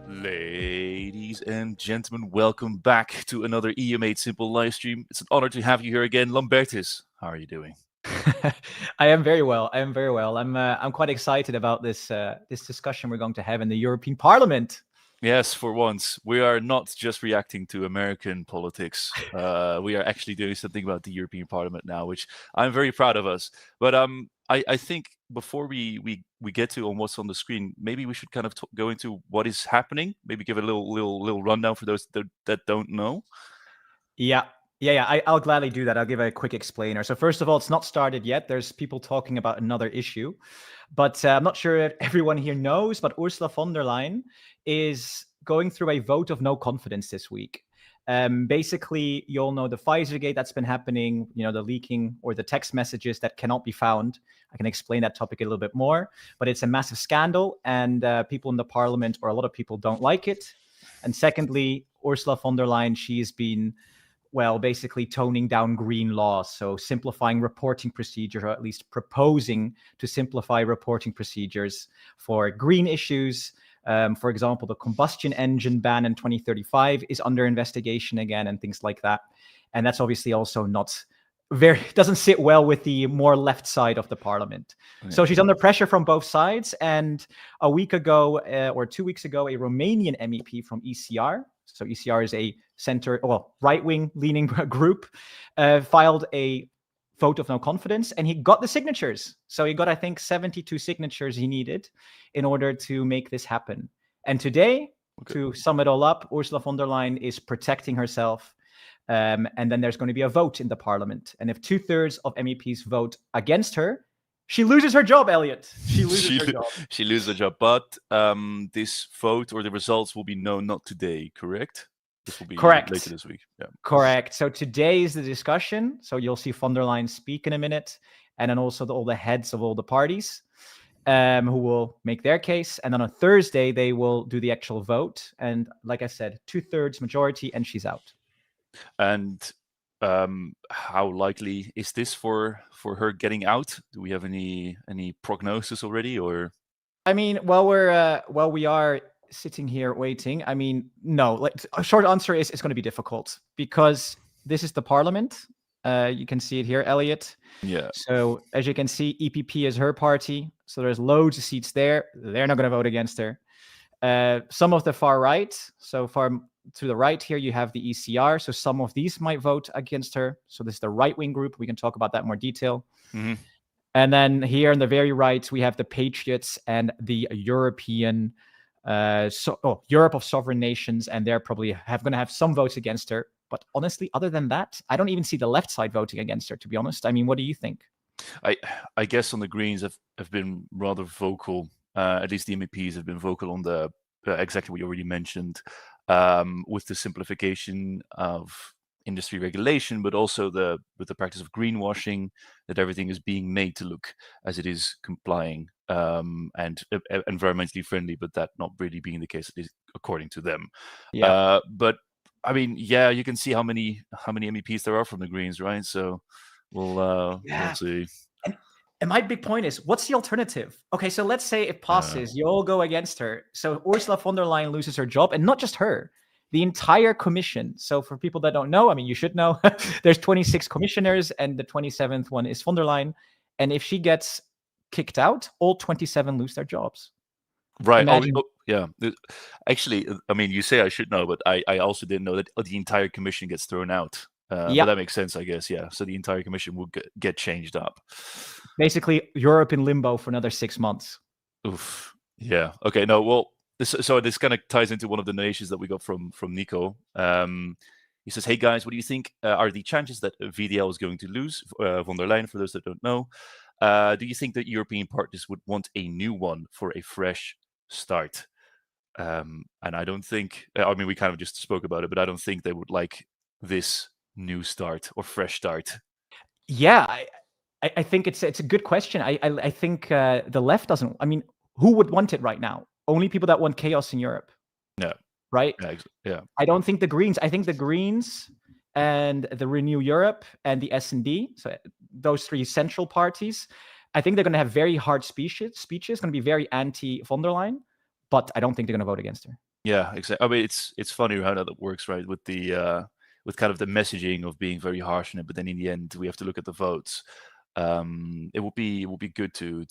Ladies and gentlemen, welcome back to another EU Made Simple live stream. It's an honor to have you here again. Lambertus, how are you doing? I am very well. I'm quite excited about this discussion we're going to have in the European Parliament. Yes, for once, we are not just reacting to American politics. We are actually doing something about the European Parliament now, which I'm very proud of us. But I think before we get to on what's on the screen, maybe we should kind of go into what is happening. Maybe give a little rundown for those that don't know. Yeah. I'll gladly do that. I'll give a quick explainer. So first of all, it's not started yet. There's people talking about another issue, but I'm not sure if everyone here knows, but Ursula von der Leyen is going through a vote of no confidence this week. Basically, you all know the Pfizer-gate that's been happening, the leaking or the text messages that cannot be found. I can explain that topic a little bit more, but it's a massive scandal, and people in the parliament, or a lot of people, don't like it. And secondly, Ursula von der Leyen, she's been basically toning down green laws, so simplifying reporting procedures, or at least proposing to simplify reporting procedures for green issues. For example, the combustion engine ban in 2035 is under investigation again, and things like that. And that's obviously also doesn't sit well with the more left side of the parliament. Yeah. So she's under pressure from both sides. And a week ago, or 2 weeks ago, a Romanian MEP from ECR, so ECR is a right-wing leaning group, filed a vote of no confidence, and he got the signatures. So he got, I think, 72 signatures he needed in order to make this happen. And today, to sum it all up, Ursula von der Leyen is protecting herself. And then there's going to be a vote in the parliament. And if 2/3 of MEPs vote against her, she loses her job, Elliot. She loses her job. She loses her job. But this vote or the results will be known not today, correct? This will be correct later this week. Yeah. Correct. So today is the discussion. So you'll see von der Leyen speak in a minute, and then also all the heads of all the parties who will make their case. And then on Thursday, they will do the actual vote. And like I said, 2/3 majority, and she's out. And how likely is this for her getting out? Do we have any prognosis already, or? I mean, we are sitting here waiting. I mean, no. Like, a short answer is it's going to be difficult because this is the parliament. You can see it here, Elliot. Yeah. So as you can see, EPP is her party. So there's loads of seats there. They're not going to vote against her. Some of the far right. So far to the right here, you have the ECR. So some of these might vote against her. So this is the right-wing group. We can talk about that in more detail. Mm-hmm. And then here on the very right, we have the Patriots and the European Europe of sovereign nations, and they're probably going to have some votes against her. But honestly, other than that, I don't even see the left side voting against her, to be honest. I mean, what do you think? I guess on the Greens have been rather vocal. At least the MEPs have been vocal on the exactly what you already mentioned, with the simplification of industry regulation, but also with the practice of greenwashing, that everything is being made to look as it is complying and environmentally friendly, but that not really being the case, at least according to them. Yeah. But I mean, yeah, you can see how many MEPs there are from the Greens, right? So we'll see. And my big point is, what's the alternative? Okay, so let's say it passes, you all go against her. So Ursula von der Leyen loses her job, and not just her, the entire commission. So for people that don't know, I mean, you should know, there's 26 commissioners, and the 27th one is von der Leyen. And if she gets kicked out, all 27 lose their jobs. Right. Imagine... yeah. Actually, I mean, you say I should know, but I also didn't know that the entire commission gets thrown out. But that makes sense, I guess. Yeah. So the entire commission will get changed up. Basically, Europe in limbo for another 6 months. Oof. Yeah. Okay. No. Well, this kind of ties into one of the donations that we got from Nico. He says, "Hey guys, what do you think are the chances that VDL is going to lose von der Leyen? For those that don't know, do you think that European parties would want a new one for a fresh start?" And I don't think. I mean, we kind of just spoke about it, but I don't think they would like this new start or fresh start. Yeah, I think it's a good question. I think the left doesn't. I mean, who would want it right now? Only people that want chaos in Europe. Yeah. Right? Yeah. I don't think the Greens. I think the Greens and the Renew Europe and the S&D, so those three central parties, I think they're going to have very hard speeches. Going to be very anti von der Leyen. but I don't think they're going to vote against her. Yeah, exactly. I mean, it's funny how that works, right? With the with kind of the messaging of being very harsh on it, but then in the end we have to look at the votes. It would be good to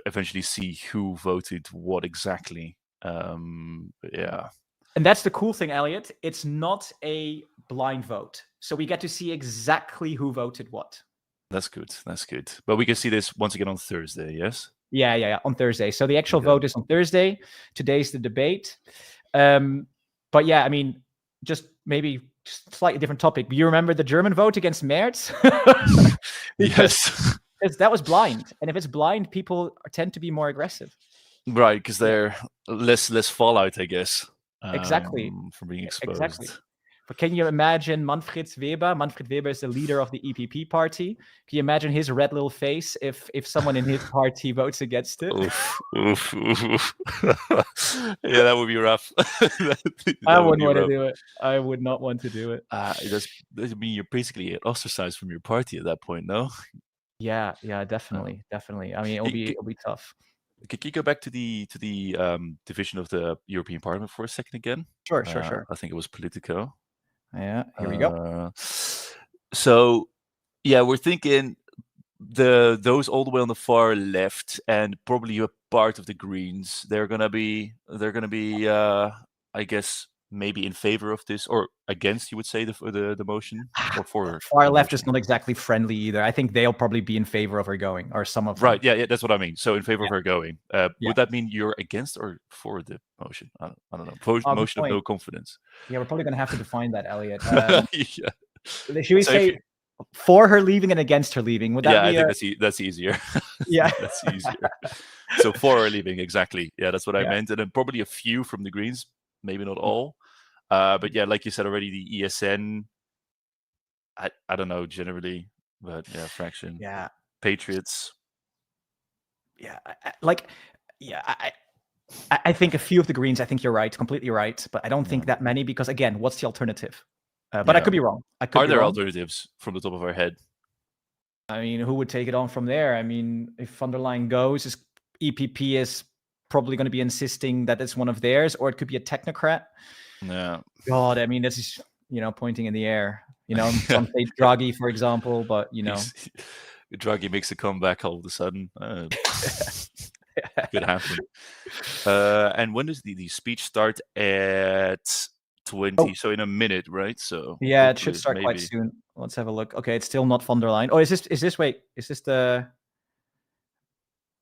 eventually see who voted what exactly. Yeah. And that's the cool thing, Elliot. It's not a blind vote, so we get to see exactly who voted what. That's good. That's good. But we can see this once again on Thursday. Yes. Yeah, on Thursday. So the actual vote is on Thursday. Today's the debate. But yeah, I mean, just maybe slightly different topic. You remember the German vote against Merz? Yes. Because that was blind. And if it's blind, people tend to be more aggressive. Right, because they're less fallout, I guess. Exactly. From being exposed. Exactly. But can you imagine Manfred Weber? Manfred Weber is the leader of the EPP party. Can you imagine his red little face if someone in his party votes against it? Oof. Yeah, that would be rough. I wouldn't want to do it. I would not want to do it. Does mean you're basically ostracized from your party at that point, no? Yeah, definitely. I mean, it'll be tough. Can you go back to the division of the European Parliament for a second again? Sure. I think it was Politico. Yeah, here we go. So, yeah, we're thinking those all the way on the far left, and probably a part of the Greens. They're gonna be, I guess, maybe in favor of this or against. You would say the motion, or for far left is not exactly friendly either. I think they'll probably be in favor of her going, or some of them. Right. Yeah, that's what I mean. So in favor of her going. Would that mean you're against or for the motion? I don't know. Motion of no confidence. Yeah, we're probably going to have to define that, Elliot. Yeah. Should we say for her leaving and against her leaving? Would that be? I think that's easier. Yeah, that's easier. So for her leaving, exactly. Yeah, that's what I meant. And then probably a few from the Greens, maybe not all. But yeah, like you said already, the ESN. I don't know generally, but yeah, fraction. Yeah. Patriots. Yeah, I think a few of the Greens. I think you're right, completely right, but I don't think that many because again, what's the alternative? But I could be wrong. Are there alternatives from the top of our head? I mean, who would take it on from there? I mean, if von der Leyen goes, EPP is probably going to be insisting that it's one of theirs, or it could be a technocrat. Yeah. God, I mean, this is pointing in the air. Some say Draghi, for example, but Draghi makes a comeback all of a sudden. Could happen. And when does the speech start? At 20, so in a minute, right? So yeah, it should start quite soon. Let's have a look. Okay, it's still not von der Leyen. Oh, is this the?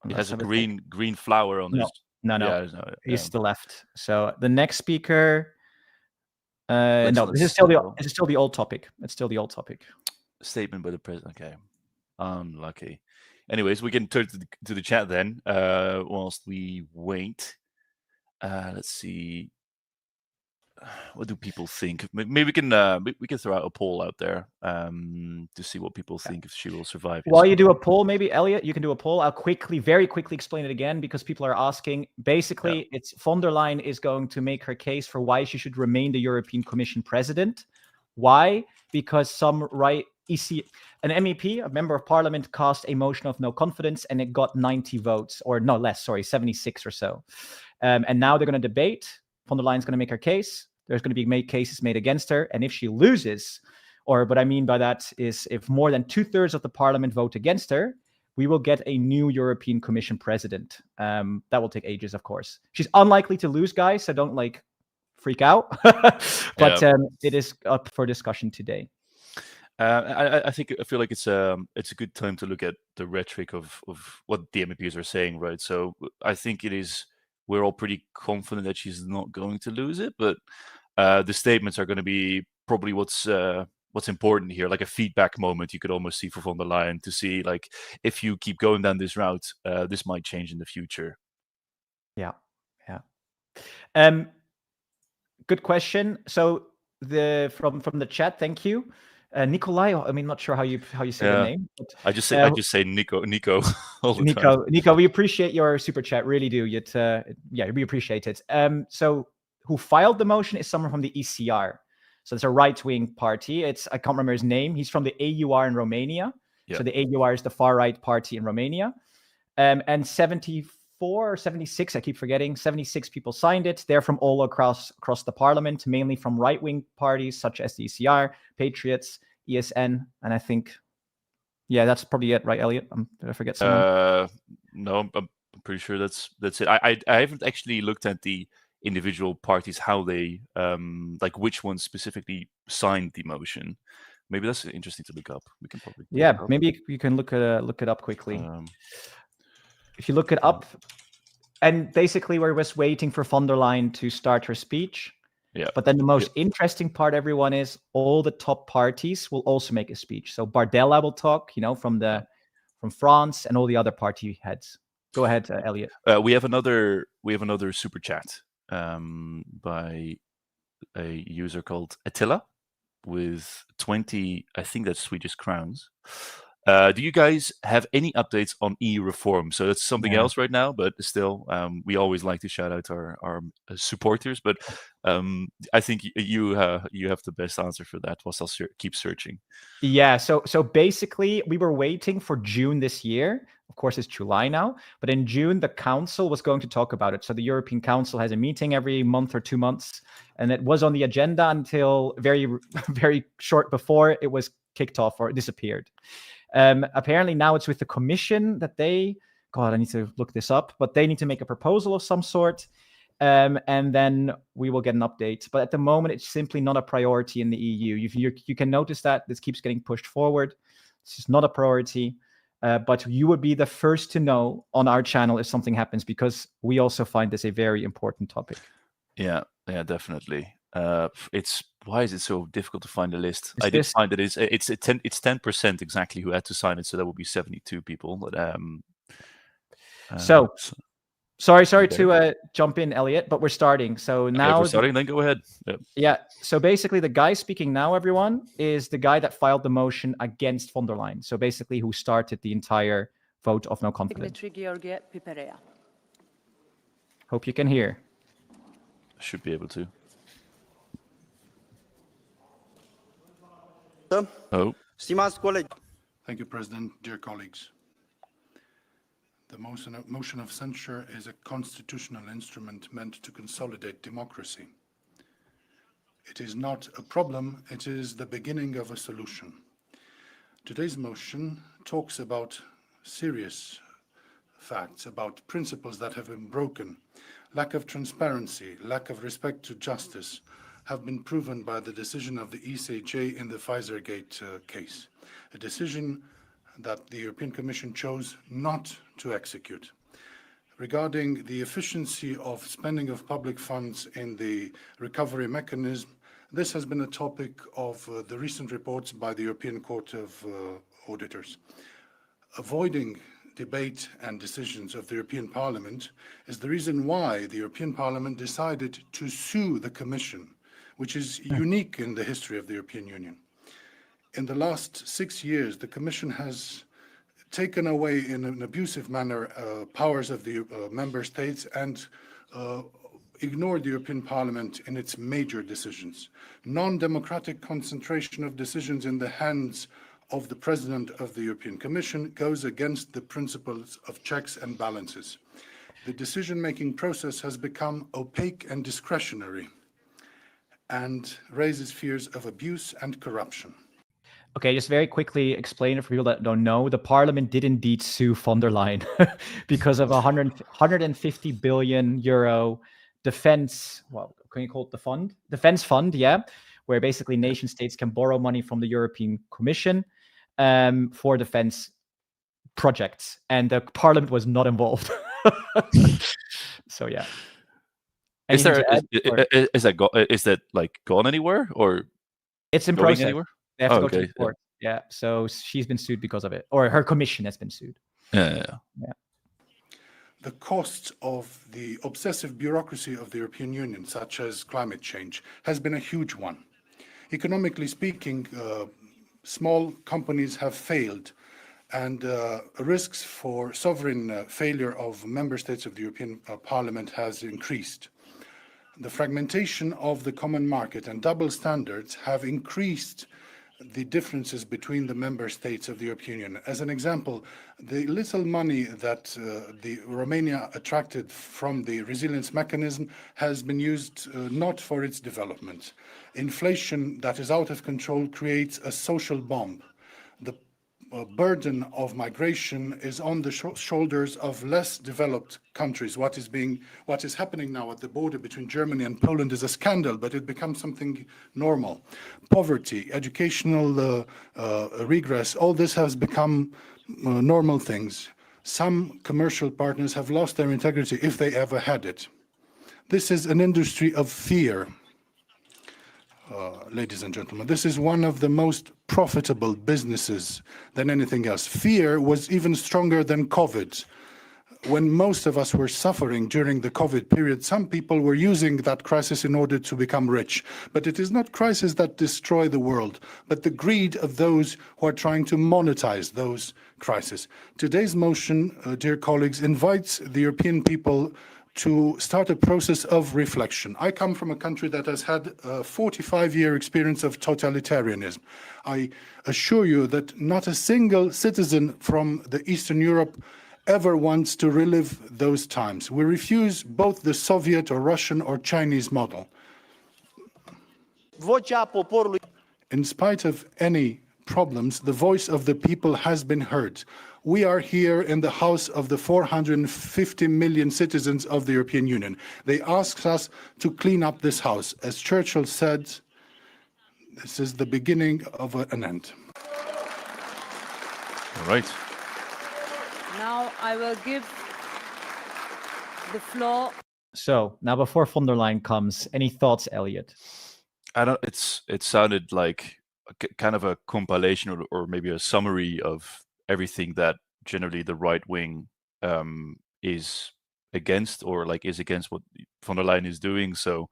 It has a green flower on this. No. Yeah, he's to the left. So the next speaker. No, this is still the old topic. It's still the old topic. Statement by the president. Okay, unlucky. Anyways, we can turn to the chat then. Whilst we wait, let's see. What do people think? Maybe we can throw out a poll out there to see what people think if she will survive. While you do a poll, maybe Elliot, you can do a poll. I'll very quickly explain it again because people are asking. Basically, it's von der Leyen is going to make her case for why she should remain the European Commission president. Why? Because some an MEP, a member of parliament, cast a motion of no confidence and it got 90 votes, or no less, sorry, 76 or so. And now they're going to debate. Von der Leyen's going to make her case. There's going to be cases made against her. And if she loses, or what I mean by that is if more than 2/3 of the parliament vote against her, we will get a new European Commission president. That will take ages, of course. She's unlikely to lose, guys, so don't freak out. But it is up for discussion today. I feel like it's a good time to look at the rhetoric of what the MEPs are saying, right? So I think we're all pretty confident that she's not going to lose it, but the statements are going to be probably what's important here, like a feedback moment you could almost see for von der Leyen to see if you keep going down this route, this might change in the future. Yeah. Good question. So from the chat, thank you. Nikolai, I mean, not sure how you say the name. I just say Nico all the time. Nico, we appreciate your super chat, really do. We appreciate it. So who filed the motion is someone from the ECR. So it's a right-wing party. I can't remember his name. He's from the AUR in Romania. Yeah. So the AUR is the far-right party in Romania. And 74% 74 or 76, I keep forgetting, 76 people signed it. They're from all across the parliament, mainly from right-wing parties such as the ECR, Patriots, ESN, and I think, yeah, that's probably it, right, Elliot? Did I forget someone? No, I'm pretty sure that's it. I haven't actually looked at the individual parties, how they like which ones specifically signed the motion. Maybe that's interesting to look up. We can probably maybe you can look it up quickly. If you look it up, and basically we're just waiting for von der Leyen to start her speech. Yeah. But then the most interesting part, everyone, is all the top parties will also make a speech. So Bardella will talk, from France, and all the other party heads. Go ahead, Elliot. We have another super chat by a user called Attila with 20, I think that's Swedish crowns. Do you guys have any updates on EU reform? So that's something else right now, but still, we always like to shout out our supporters. But I think you have the best answer for that. Whilst I'll keep searching. Yeah. So basically, we were waiting for June this year. Of course, it's July now, but in June, the Council was going to talk about it. So the European Council has a meeting every month or 2 months, and it was on the agenda until very, very short before it was kicked off or disappeared. Apparently now it's with the Commission that I need to look this up, but they need to make a proposal of some sort, and then we will get an update. But at the moment, it's simply not a priority in the EU. You can notice that this keeps getting pushed forward. It's just not a priority. But you would be the first to know on our channel if something happens, because we also find this a very important topic. Yeah, definitely. Why is it so difficult to find a list? I did find it's 10% exactly who had to sign it, so that would be 72 people. But sorry to jump in, Elliot, but we're starting. So now we're starting. Then go ahead. Yeah. So basically, the guy speaking now, everyone, is the guy that filed the motion against von der Leyen. So basically, who started the entire vote of no confidence. Hope you can hear. Should be able to. Oh. Thank you, President. Dear colleagues, the motion of censure is a constitutional instrument meant to consolidate democracy. It is not a problem, it is the beginning of a solution. Today's motion talks about serious facts, about principles that have been broken. Lack of transparency, lack of respect to justice have been proven by the decision of the ECJ in the Pfizergate case, a decision that the European Commission chose not to execute. Regarding the efficiency of spending of public funds in the recovery mechanism, this has been a topic of the recent reports by the European Court of Auditors. Avoiding debate and decisions of the European Parliament is the reason why the European Parliament decided to sue the Commission, which is unique in the history of the European Union. In the last 6 years, the Commission has taken away in an abusive manner powers of the member states and ignored the European Parliament in its major decisions. Non-democratic concentration of decisions in the hands of the President of the European Commission goes against the principles of checks and balances. The decision-making process has become opaque and discretionary and raises fears of abuse and corruption. Okay, just very quickly explain it for people that don't know. The Parliament did indeed sue von der Leyen because of 150 billion euro defense, well, can you call it the fund? Defense fund, yeah, where basically nation states can borrow money from the European Commission for defense projects, and the Parliament was not involved. So yeah. Is that like gone anywhere, or it's in process? Anywhere? They have to go to the court. Yeah. So she's been sued because of it, or her commission has been sued. Yeah. The cost of the obsessive bureaucracy of the European Union, such as climate change, has been a huge one. Economically speaking, small companies have failed, and risks for sovereign failure of member states of the European Parliament has increased. The fragmentation of the common market and double standards have increased the differences between the member states of the European Union. As an example, the little money that the Romania attracted from the resilience mechanism has been used not for its development. Inflation that is out of control creates a social bomb. The burden of migration is on the shoulders of less developed countries. What is happening now at the border between Germany and Poland is a scandal, but it becomes something normal. Poverty, educational regress, all this has become normal things. Some commercial partners have lost their integrity if they ever had it. This is an industry of fear. Ladies and gentlemen, this is one of the most profitable businesses than anything else. Fear was even stronger than COVID. When most of us were suffering during the COVID period, some people were using that crisis in order to become rich. But it is not crises that destroy the world, but the greed of those who are trying to monetize those crises. Today's motion, dear colleagues, invites the European people to start a process of reflection. I come from a country that has had a 45-year experience of totalitarianism. I assure you that not a single citizen from the Eastern Europe ever wants to relive those times. We refuse both the Soviet or Russian or Chinese model. In spite of any problems, the voice of the people has been heard. We are here in the house of the 450 million citizens of the European Union. They asked us to clean up this house. As Churchill said, this is the beginning of an end. All right. Now I will give the floor. So now before von der Leyen comes, any thoughts, Elliot? It sounded like kind of a compilation or maybe a summary of everything that generally the right wing is against, or like is against what von der Leyen is doing. So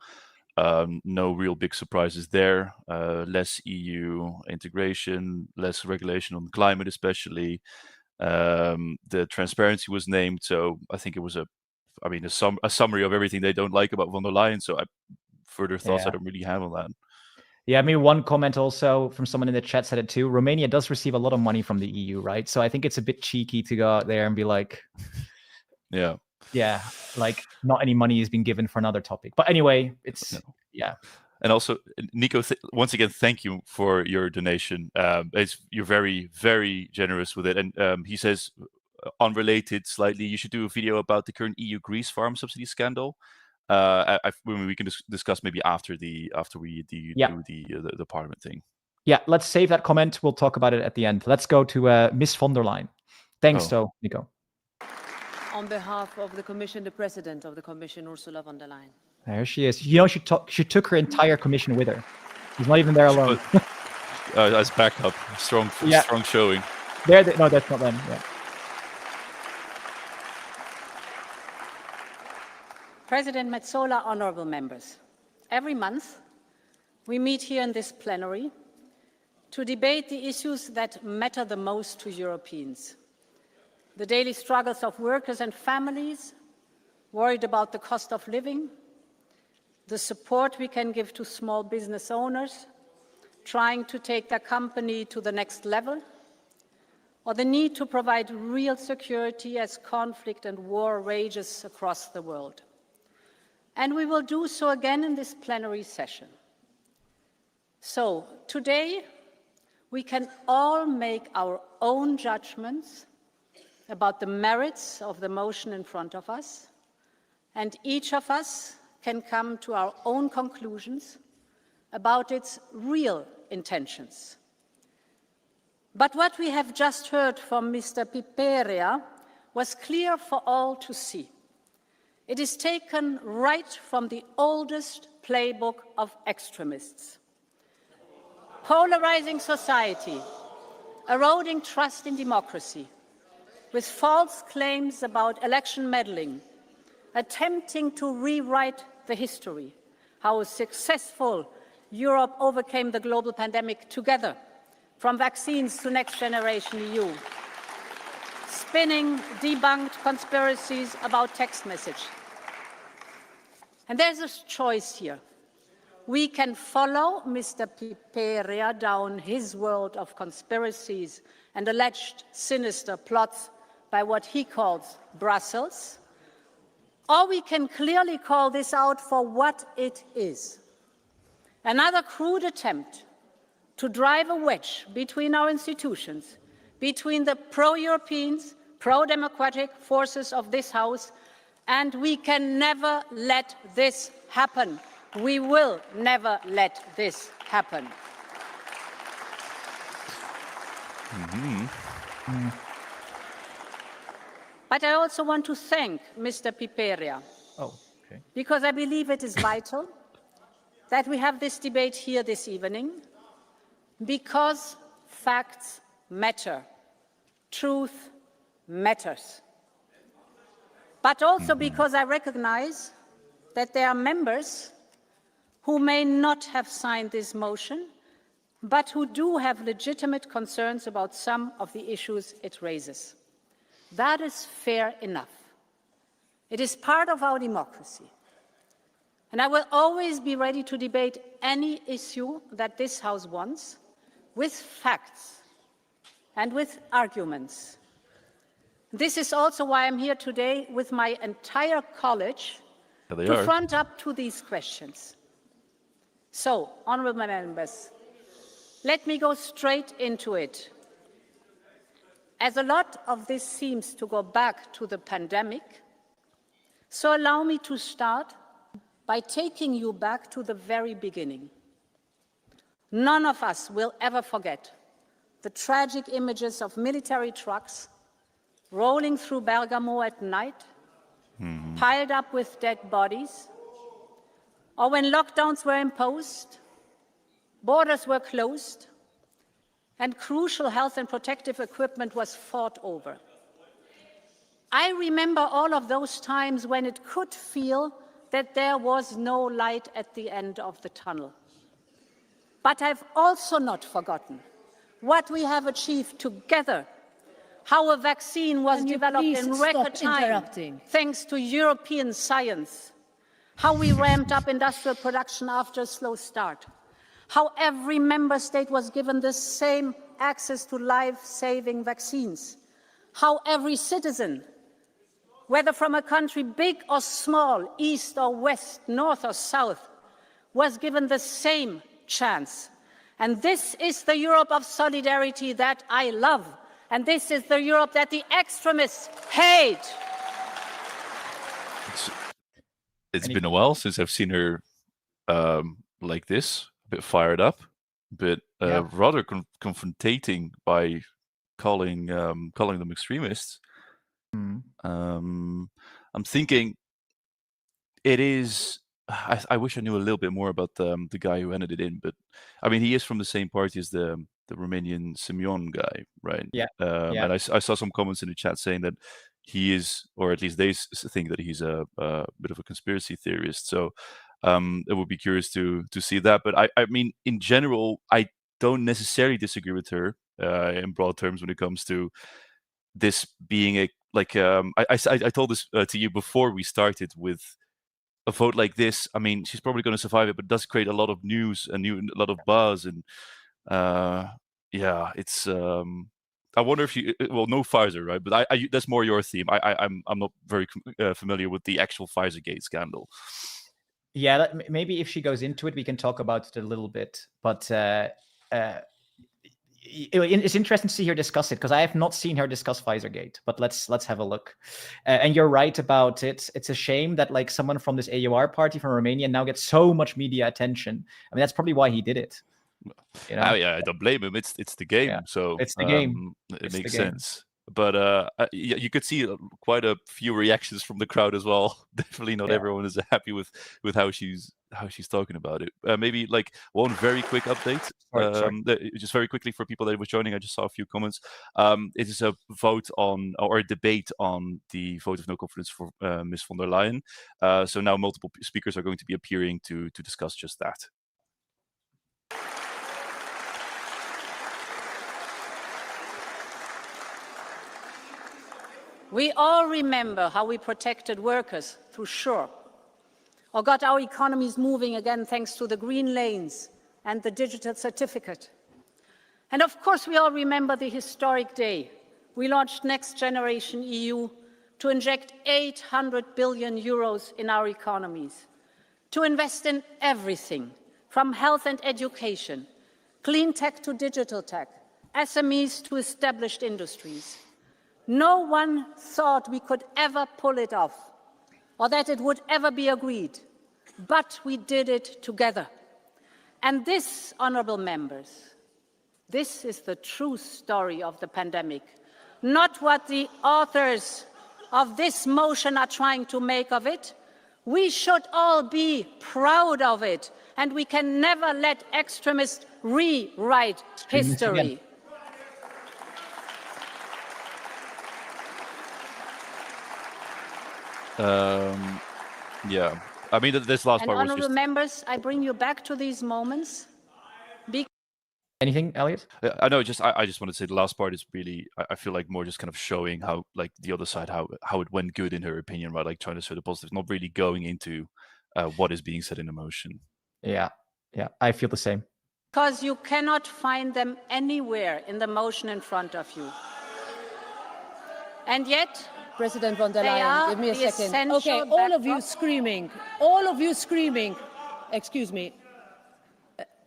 no real big surprises there. Less EU integration, less regulation on climate, especially. The transparency was named. So I think it was a summary of everything they don't like about von der Leyen. So further thoughts I don't really have on that. Yeah, maybe one comment also from someone in the chat said it too. Romania does receive a lot of money from the EU, right? So I think it's a bit cheeky to go out there and be like, yeah, like not any money is being given for another topic. But anyway, yeah. And also, Nico, once again, thank you for your donation. You're very, very generous with it. And he says, unrelated slightly, you should do a video about the current EU Greece farm subsidy scandal. We can discuss maybe after we do the parliament thing. Yeah, let's save that comment. We'll talk about it at the end. Let's go to Miss von der Leyen. Thanks, though, Nico. On behalf of the Commission, the President of the Commission, Ursula von der Leyen. There she is. You know, she took her entire commission with her. She's not even there alone. As backup, strong showing. No, that's not them. Yeah. President Metsola, honourable members, every month we meet here in this plenary to debate the issues that matter the most to Europeans. The daily struggles of workers and families, worried about the cost of living, the support we can give to small business owners, trying to take their company to the next level, or the need to provide real security as conflict and war rages across the world. And we will do so again in this plenary session. So today, we can all make our own judgments about the merits of the motion in front of us, and each of us can come to our own conclusions about its real intentions. But what we have just heard from Mr. Piperia was clear for all to see. It is taken right from the oldest playbook of extremists. Polarizing society, eroding trust in democracy, with false claims about election meddling, attempting to rewrite the history, how successful Europe overcame the global pandemic together, from vaccines to next generation EU, spinning debunked conspiracies about text message. And there's a choice here. we can follow Mr. Piperia down his world of conspiracies and alleged sinister plots by what he calls Brussels, or we can clearly call this out for what it is. Another crude attempt to drive a wedge between our institutions, between the pro-Europeans, pro-democratic forces of this House, and we can never let this happen. We will never let this happen. But I also want to thank Mr. Piperia, because I believe it is vital that we have this debate here this evening, because facts matter, truth matters. But also because I recognize that there are members who may not have signed this motion, but who do have legitimate concerns about some of the issues it raises. That is fair enough. It is part of our democracy. And I will always be ready to debate any issue that this House wants with facts and with arguments. This is also why I'm here today with my entire college to front up to these questions. So, honourable members, let me go straight into it. As a lot of this seems to go back to the pandemic, so allow me to start by taking you back to the very beginning. None of us will ever forget the tragic images of military trucks rolling through Bergamo at night, piled up with dead bodies, or when lockdowns were imposed, borders were closed, and crucial health and protective equipment was fought over. I remember all of those times when it could feel that there was no light at the end of the tunnel. But I've also not forgotten what we have achieved together, how a vaccine was developed in record time thanks to European science, how we ramped up industrial production after a slow start, how every member state was given the same access to life-saving vaccines, how every citizen, whether from a country big or small, east or west, north or south, was given the same chance. And this is the Europe of solidarity that I love. And this is the Europe that the extremists hate. It's been a while since I've seen her like this, a bit fired up, but rather confrontating by calling them extremists. I'm thinking it is. I wish I knew a little bit more about the guy who ended it in, but I mean, he is from the same party as the Romanian Simeon guy, right? And I saw some comments in the chat saying that he is, or at least they think that he's a bit of a conspiracy theorist. So I would be curious to see that. But I mean, in general, I don't necessarily disagree with her in broad terms when it comes to this being a I told this to you before we started with. A vote like this, I mean, she's probably going to survive it, but it does create a lot of news, a lot of buzz, and it's. I wonder if you, well, no Pfizer, right? But that's more your theme. I'm not very familiar with the actual Pfizergate scandal. Yeah, maybe if she goes into it, we can talk about it a little bit. But it's interesting to see her discuss it, because I have not seen her discuss Pfizergate. But let's have a look. And you're right about it. It's a shame that like someone from this AUR party from Romania now gets so much media attention. I mean, that's probably why he did it. You know? I don't blame him. It's the game, so it's the game. It makes sense. But you could see quite a few reactions from the crowd as well. Definitely not everyone is happy with how she's talking about it. Maybe like one very quick update, just very quickly for people that were joining. I just saw a few comments. It is a vote on, or a debate on the vote of no confidence for Ms. von der Leyen. So now multiple speakers are going to be appearing to discuss just that. We all remember how we protected workers through SURE, or got our economies moving again thanks to the green lanes and the digital certificate. And of course, we all remember the historic day we launched Next Generation EU to inject 800 billion euros in our economies, to invest in everything from health and education, clean tech to digital tech, SMEs to established industries. No one thought we could ever pull it off or that it would ever be agreed, but we did it together. And this, honourable members, this is the true story of the pandemic, not what the authors of this motion are trying to make of it. We should all be proud of it, and we can never let extremists rewrite history. Yeah, I mean, this last part was honourable just... members, I bring you back to these moments. Anything, Elliot? I know. I just want to say the last part is really, I feel like more just kind of showing how, like, the other side, how it went good in her opinion, right? Like trying to show the positives, not really going into what is being said in the motion. Yeah, I feel the same. Because you cannot find them anywhere in the motion in front of you. And yet, President von der Leyen, give me a second. Okay, all of you screaming. Excuse me.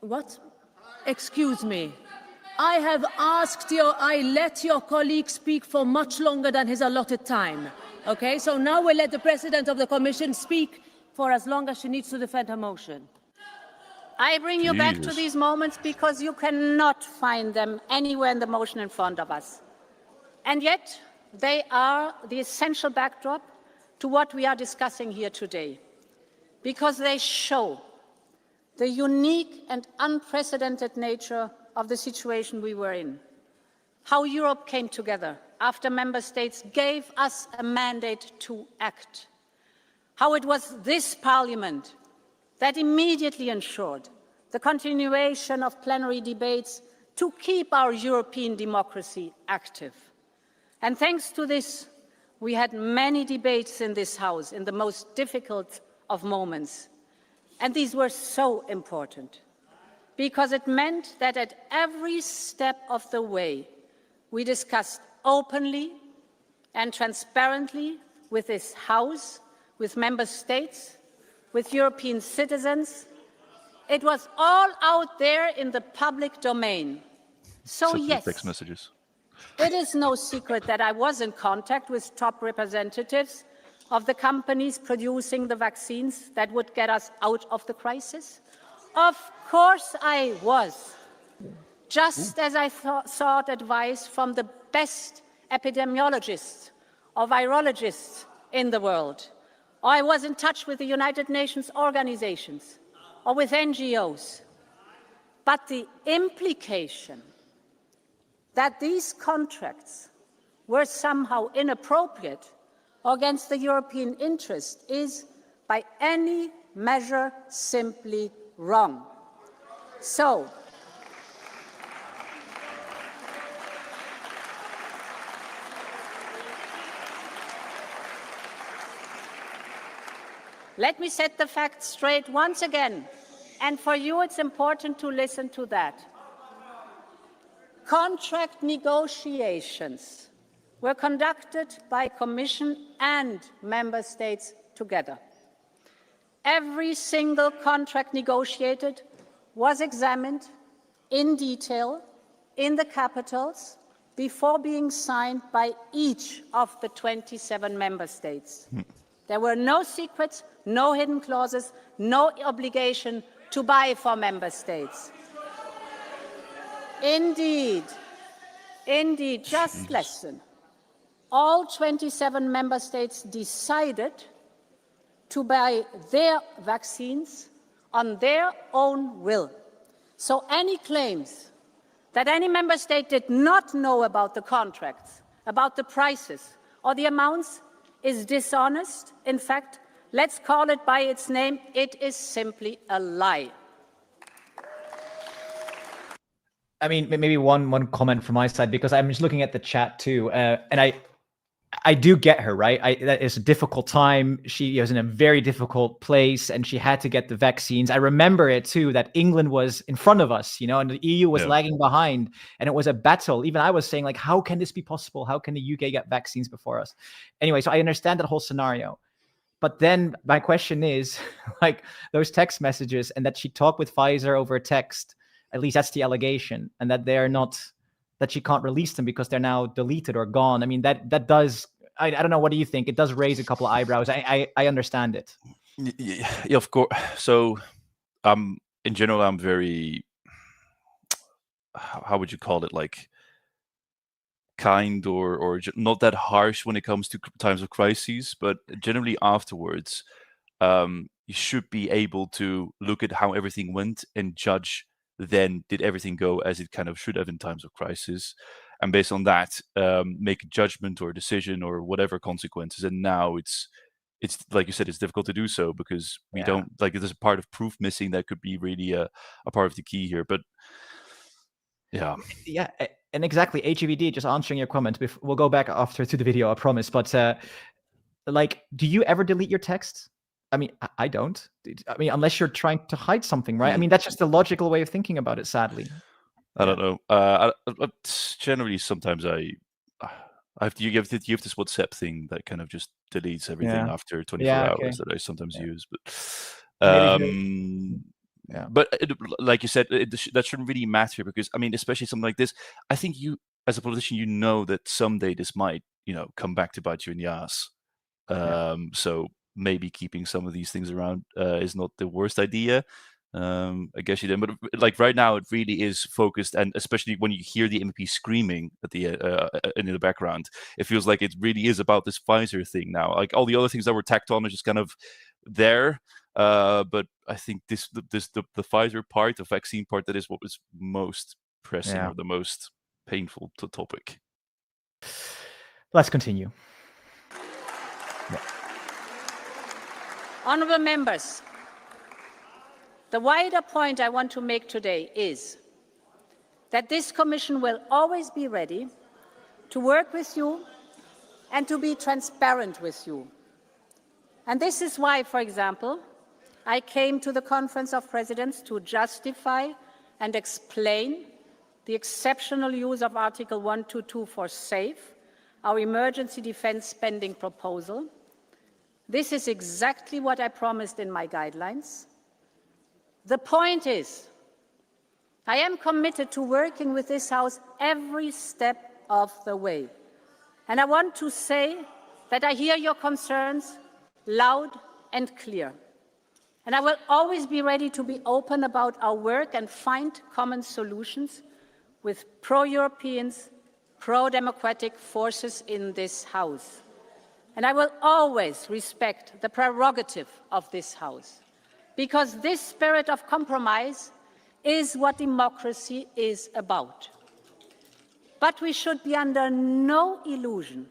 What? Excuse me. I have asked I let your colleague speak for much longer than his allotted time. Okay, so now we'll let the President of the Commission speak for as long as she needs to defend her motion. I bring you back to these moments because you cannot find them anywhere in the motion in front of us. And yet, they are the essential backdrop to what we are discussing here today, because they show the unique and unprecedented nature of the situation we were in, how Europe came together after member states gave us a mandate to act, how it was this Parliament that immediately ensured the continuation of plenary debates to keep our European democracy active. And thanks to this, we had many debates in this House in the most difficult of moments. And these were so important because it meant that at every step of the way, we discussed openly and transparently with this House, with member states, with European citizens. It was all out there in the public domain. So yes, text messages. It is no secret that I was in contact with top representatives of the companies producing the vaccines that would get us out of the crisis. Of course I was. Just as I sought advice from the best epidemiologists or virologists in the world. Or I was in touch with the United Nations organizations or with NGOs. But the implication that these contracts were somehow inappropriate or against the European interest is, by any measure, simply wrong. So, let me set the facts straight once again, and for you it's important to listen to that. Contract negotiations were conducted by Commission and Member States together. Every single contract negotiated was examined in detail in the capitals before being signed by each of the 27 Member States. There were no secrets, no hidden clauses, no obligation to buy for Member States. Indeed, just listen. All 27 Member States decided to buy their vaccines on their own will. So any claims that any Member State did not know about the contracts, about the prices, or the amounts is dishonest. In fact, let's call it by its name. It is simply a lie. I mean, maybe one comment from my side, because I'm just looking at the chat too, and I do get her, right? That is a difficult time. She was in a very difficult place and she had to get the vaccines. I remember it too, that England was in front of us, and the EU was lagging behind, and it was a battle. Even I was saying, like, how can this be possible? How can the UK get vaccines before us? Anyway, so I understand that whole scenario. But then my question is, like, those text messages and that she talked with Pfizer over text, at least that's the allegation, and that they're not, that she can't release them because they're now deleted or gone. I mean, that does, I don't know, what do you think? It does raise a couple of eyebrows. I understand it. Yeah, of course. So in general, I'm very, how would you call it, like, kind or not that harsh when it comes to times of crises, but generally afterwards, you should be able to look at how everything went and judge, then did everything go as it kind of should have in times of crisis, and based on that, make a judgment or a decision or whatever consequences. And now it's like you said, it's difficult to do so because we don't, like, there's a part of proof missing that could be really a part of the key here. But yeah, and exactly, HEVD, just answering your comment. We'll go back after to the video, I promise. But like, do you ever delete your text? I mean, I don't. I mean, unless you're trying to hide something, right? I mean, that's just the logical way of thinking about it, sadly. I don't know. Generally, sometimes you have this WhatsApp thing that kind of just deletes everything after 24 hours that I sometimes use. But but like you said, that shouldn't really matter because, I mean, especially something like this, I think you, as a politician, that someday this might, come back to bite you in the ass. So maybe keeping some of these things around is not the worst idea. I guess you did, but like right now, it really is focused, and especially when you hear the MEP screaming at the in the background, it feels like it really is about this Pfizer thing now. Like all the other things that were tacked on are just kind of there, but I think the Pfizer part, the vaccine part, that is what was most pressing or the most painful topic. Let's continue. Honourable members, the wider point I want to make today is that this Commission will always be ready to work with you and to be transparent with you. And this is why, for example, I came to the Conference of Presidents to justify and explain the exceptional use of Article 122 for SAFE, our emergency defence spending proposal. This is exactly what I promised in my guidelines. The point is, I am committed to working with this House every step of the way. And I want to say that I hear your concerns loud and clear. And I will always be ready to be open about our work and find common solutions with pro-Europeans, pro-democratic forces in this House. And I will always respect the prerogative of this House, because this spirit of compromise is what democracy is about. But we should be under no illusion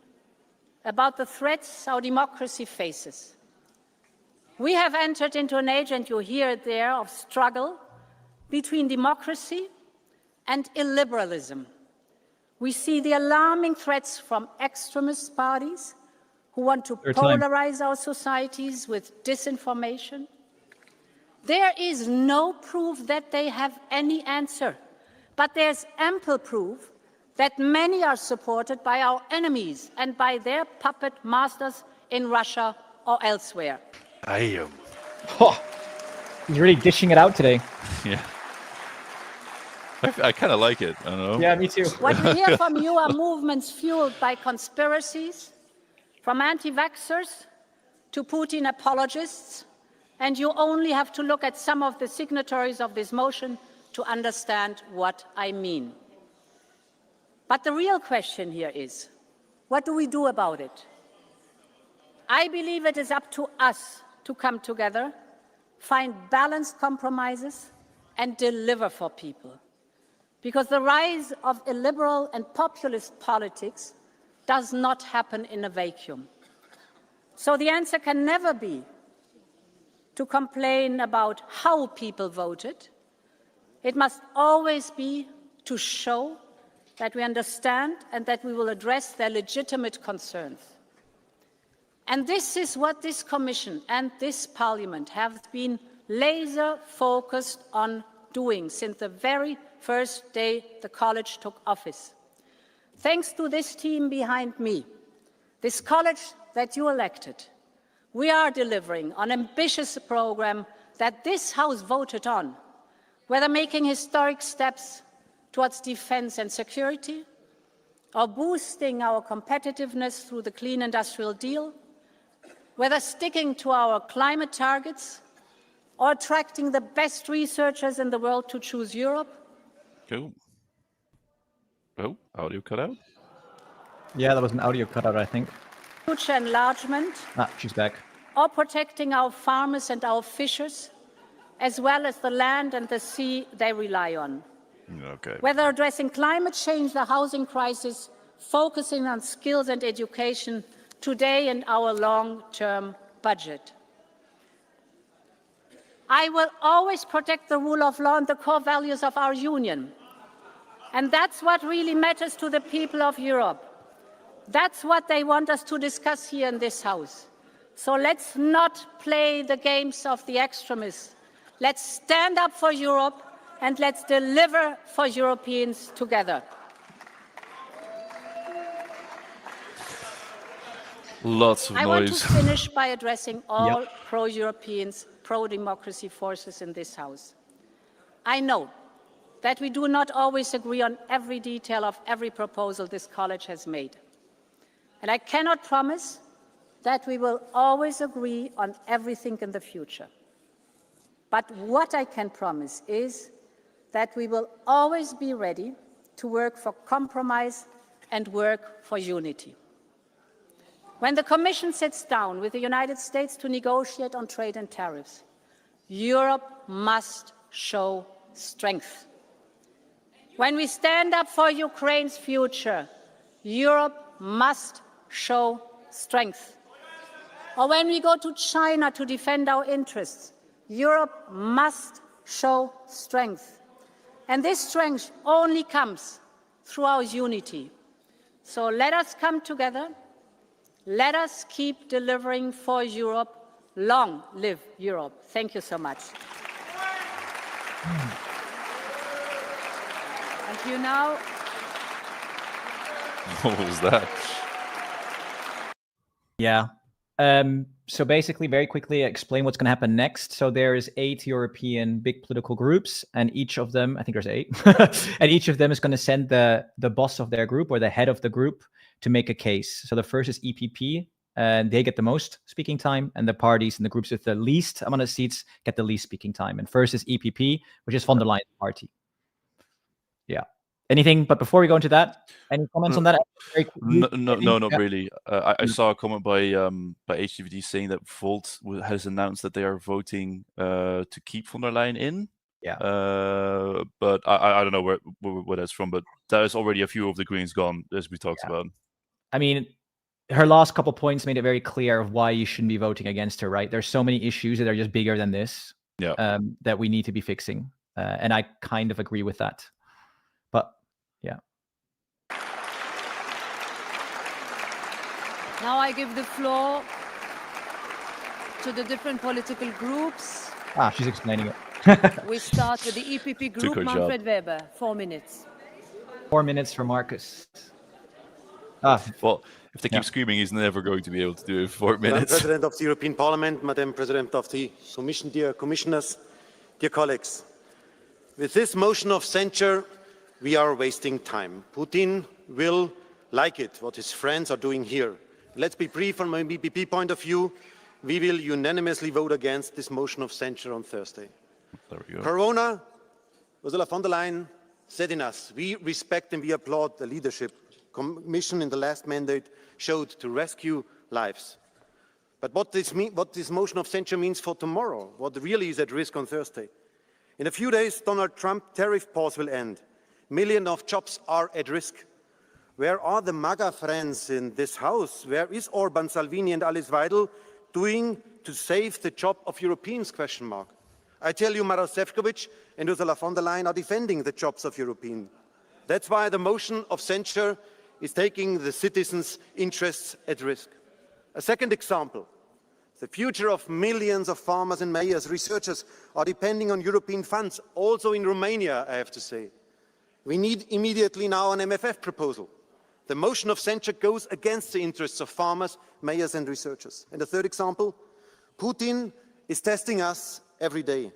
about the threats our democracy faces. We have entered into an age, and you hear it there, of struggle between democracy and illiberalism. We see the alarming threats from extremist parties who want to polarize our societies with disinformation. There is no proof that they have any answer, but there's ample proof that many are supported by our enemies and by their puppet masters in Russia or elsewhere. Damn. Oh, he's really dishing it out today. Yeah. I kind of like it. I don't know. Yeah, me too. What we hear from you are movements fueled by conspiracies, from anti-vaxxers to Putin apologists, and you only have to look at some of the signatories of this motion to understand what I mean. But the real question here is, what do we do about it? I believe it is up to us to come together, find balanced compromises, and deliver for people. Because the rise of illiberal and populist politics does not happen in a vacuum. So the answer can never be to complain about how people voted. It must always be to show that we understand and that we will address their legitimate concerns. And this is what this Commission and this Parliament have been laser focused on doing since the very first day the College took office. Thanks to this team behind me, this College that you elected, we are delivering an ambitious program that this House voted on, whether making historic steps towards defense and security, or boosting our competitiveness through the Clean Industrial Deal, whether sticking to our climate targets, or attracting the best researchers in the world to choose Europe. Cool. Oh, audio cut out? Yeah, that was an audio cutout, I think. Future enlargement. Ah, she's back. Or protecting our farmers and our fishers, as well as the land and the sea they rely on. Okay. Whether addressing climate change, the housing crisis, focusing on skills and education today in our long-term budget. I will always protect the rule of law and the core values of our Union. And that's what really matters to the people of Europe. That's what they want us to discuss here in this House. So let's not play the games of the extremists. Let's stand up for Europe and let's deliver for Europeans together. Lots of noise. I want to finish by addressing all pro-Europeans, pro-democracy forces in this House. I know that we do not always agree on every detail of every proposal this College has made. And I cannot promise that we will always agree on everything in the future. But what I can promise is that we will always be ready to work for compromise and work for unity. When the Commission sits down with the United States to negotiate on trade and tariffs, Europe must show strength. When we stand up for Ukraine's future, Europe must show strength. Or when we go to China to defend our interests, Europe must show strength. And this strength only comes through our unity. So let us come together. Let us keep delivering for Europe. Long live Europe. Thank you so much. Thank you. Now. What was that? Yeah. So basically, very quickly explain what's going to happen next. So there's 8 European big political groups, and each of them, I think there's 8, and each of them is going to send the boss of their group or the head of the group to make a case. So the first is EPP, and they get the most speaking time, and the parties and the groups with the least amount of seats get the least speaking time. And first is EPP, which is von der Leyen's party. Yeah. Anything, but before we go into that, any comments on that? No, not really. I saw a comment by HDVD saying that Volt has announced that they are voting to keep von der Leyen in. Yeah. But I don't know where that's from, but there's already a few of the Greens gone, as we talked about. I mean, her last couple points made it very clear of why you shouldn't be voting against her, right? There's so many issues that are just bigger than this that we need to be fixing. And I kind of agree with that. But yeah. Now I give the floor to the different political groups. She's explaining it. We start with the EPP group, Manfred Weber, 4 minutes. 4 minutes for Marcus. Well, if they keep screaming, he's never going to be able to do it in 4 minutes. Madam President of the European Parliament, Madam President of the Commission, dear Commissioners, dear colleagues. With this motion of censure, we are wasting time. Putin will like it, what his friends are doing here. Let's be brief from my EPP point of view. We will unanimously vote against this motion of censure on Thursday. There we go. Corona, Ursula von der Leyen said in us, we respect and we applaud the leadership Commission in the last mandate showed to rescue lives. But what this motion of censure means for tomorrow, what really is at risk on Thursday. In a few days, Donald Trump's tariff pause will end. Millions of jobs are at risk. Where are the MAGA friends in this House? Where is Orban, Salvini and Alice Weidel doing to save the job of Europeans, question mark? I tell you, Maroš Šefčovič and Ursula von der Leyen are defending the jobs of Europeans. That's why the motion of censure is taking the citizens' interests at risk. A second example, the future of millions of farmers and mayors, researchers are depending on European funds, also in Romania, I have to say. We need immediately now an MFF proposal. The motion of censure goes against the interests of farmers, mayors and researchers. And the third example, Putin is testing us every day.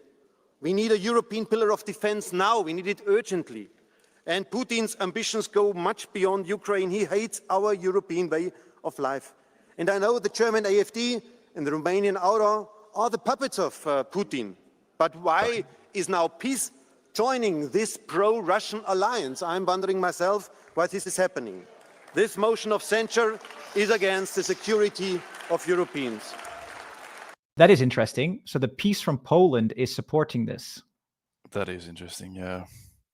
We need a European pillar of defense now. We need it urgently. And Putin's ambitions go much beyond Ukraine. He hates our European way of life. And I know the German AfD and the Romanian Aura are the puppets of Putin. But why is now peace joining this pro-Russian alliance? I'm wondering myself why this is happening. This motion of censure is against the security of Europeans. That is interesting. So the peace from Poland is supporting this. That is interesting, yeah.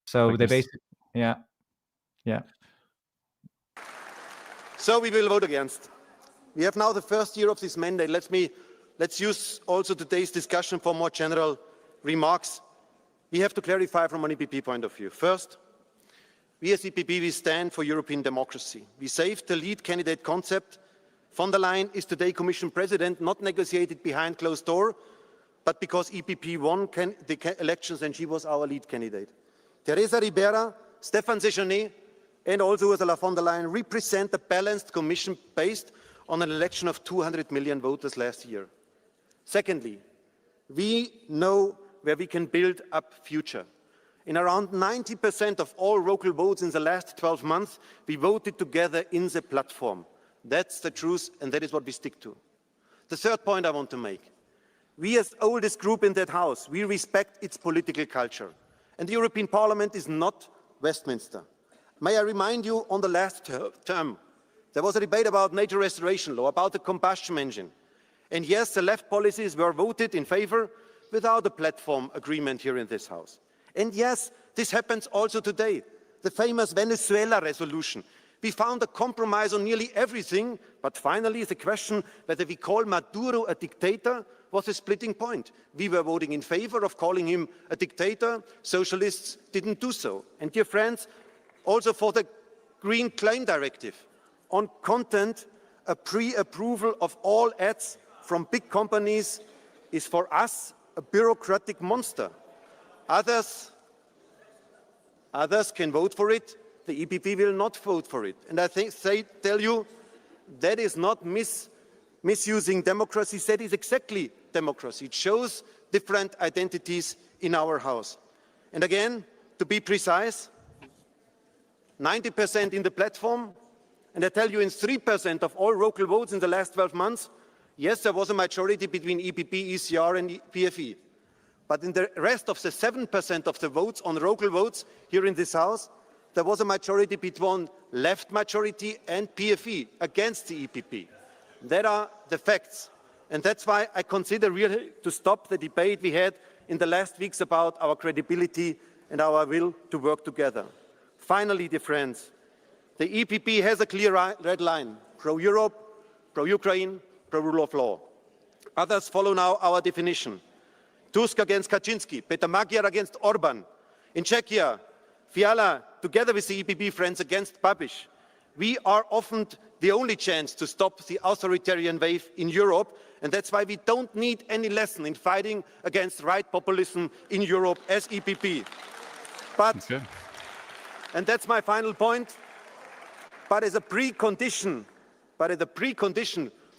So Like they this- basically, yeah. So we will vote against. We have now the first year of this mandate. Let's use also today's discussion for more general remarks. We have to clarify from an EPP point of view. First, we as EPP, we stand for European democracy. We saved the lead candidate concept. Von der Leyen is today Commission President, not negotiated behind closed door, but because EPP won the elections and she was our lead candidate. Teresa Ribera, Stéphane Séjourné, and also Ursula von der Leyen represent a balanced Commission based on an election of 200 million voters last year. Secondly, we know where we can build up future. In around 90% of all local votes in the last 12 months, we voted together in the platform. That's the truth, and that is what we stick to. The third point I want to make. We as oldest group in that House, we respect its political culture. And the European Parliament is not Westminster. May I remind you, on the last term, there was a debate about nature restoration law, about the combustion engine. And yes, the left policies were voted in favor without a platform agreement here in this House. And yes, this happens also today. The famous Venezuela resolution. We found a compromise on nearly everything, but finally the question whether we call Maduro a dictator was a splitting point. We were voting in favor of calling him a dictator. Socialists didn't do so. And dear friends, also for the Green Claim Directive, on content, a pre-approval of all ads from big companies is for us a bureaucratic monster. Others can vote for it. The EPP will not vote for it. And I tell you, that is not misusing democracy. That is exactly democracy. It shows different identities in our House. And again, to be precise, 90% in the platform, and I tell you in 3% of all local votes in the last 12 months, yes, there was a majority between EPP, ECR and PFE. But in the rest of the 7% of the votes on local votes here in this House, there was a majority between left majority and PFE against the EPP. That are the facts. And that's why I consider really to stop the debate we had in the last weeks about our credibility and our will to work together. Finally, dear friends, the EPP has a clear red line: pro-Europe, pro-Ukraine, pro-rule of law. Others follow now our definition. Tusk against Kaczynski, Peter Magyar against Orban. In Czechia, Fiala, together with the EPP friends, against Babiš. We are often the only chance to stop the authoritarian wave in Europe, and that's why we don't need any lesson in fighting against right populism in Europe as EPP. But, and that's my final point, but as a precondition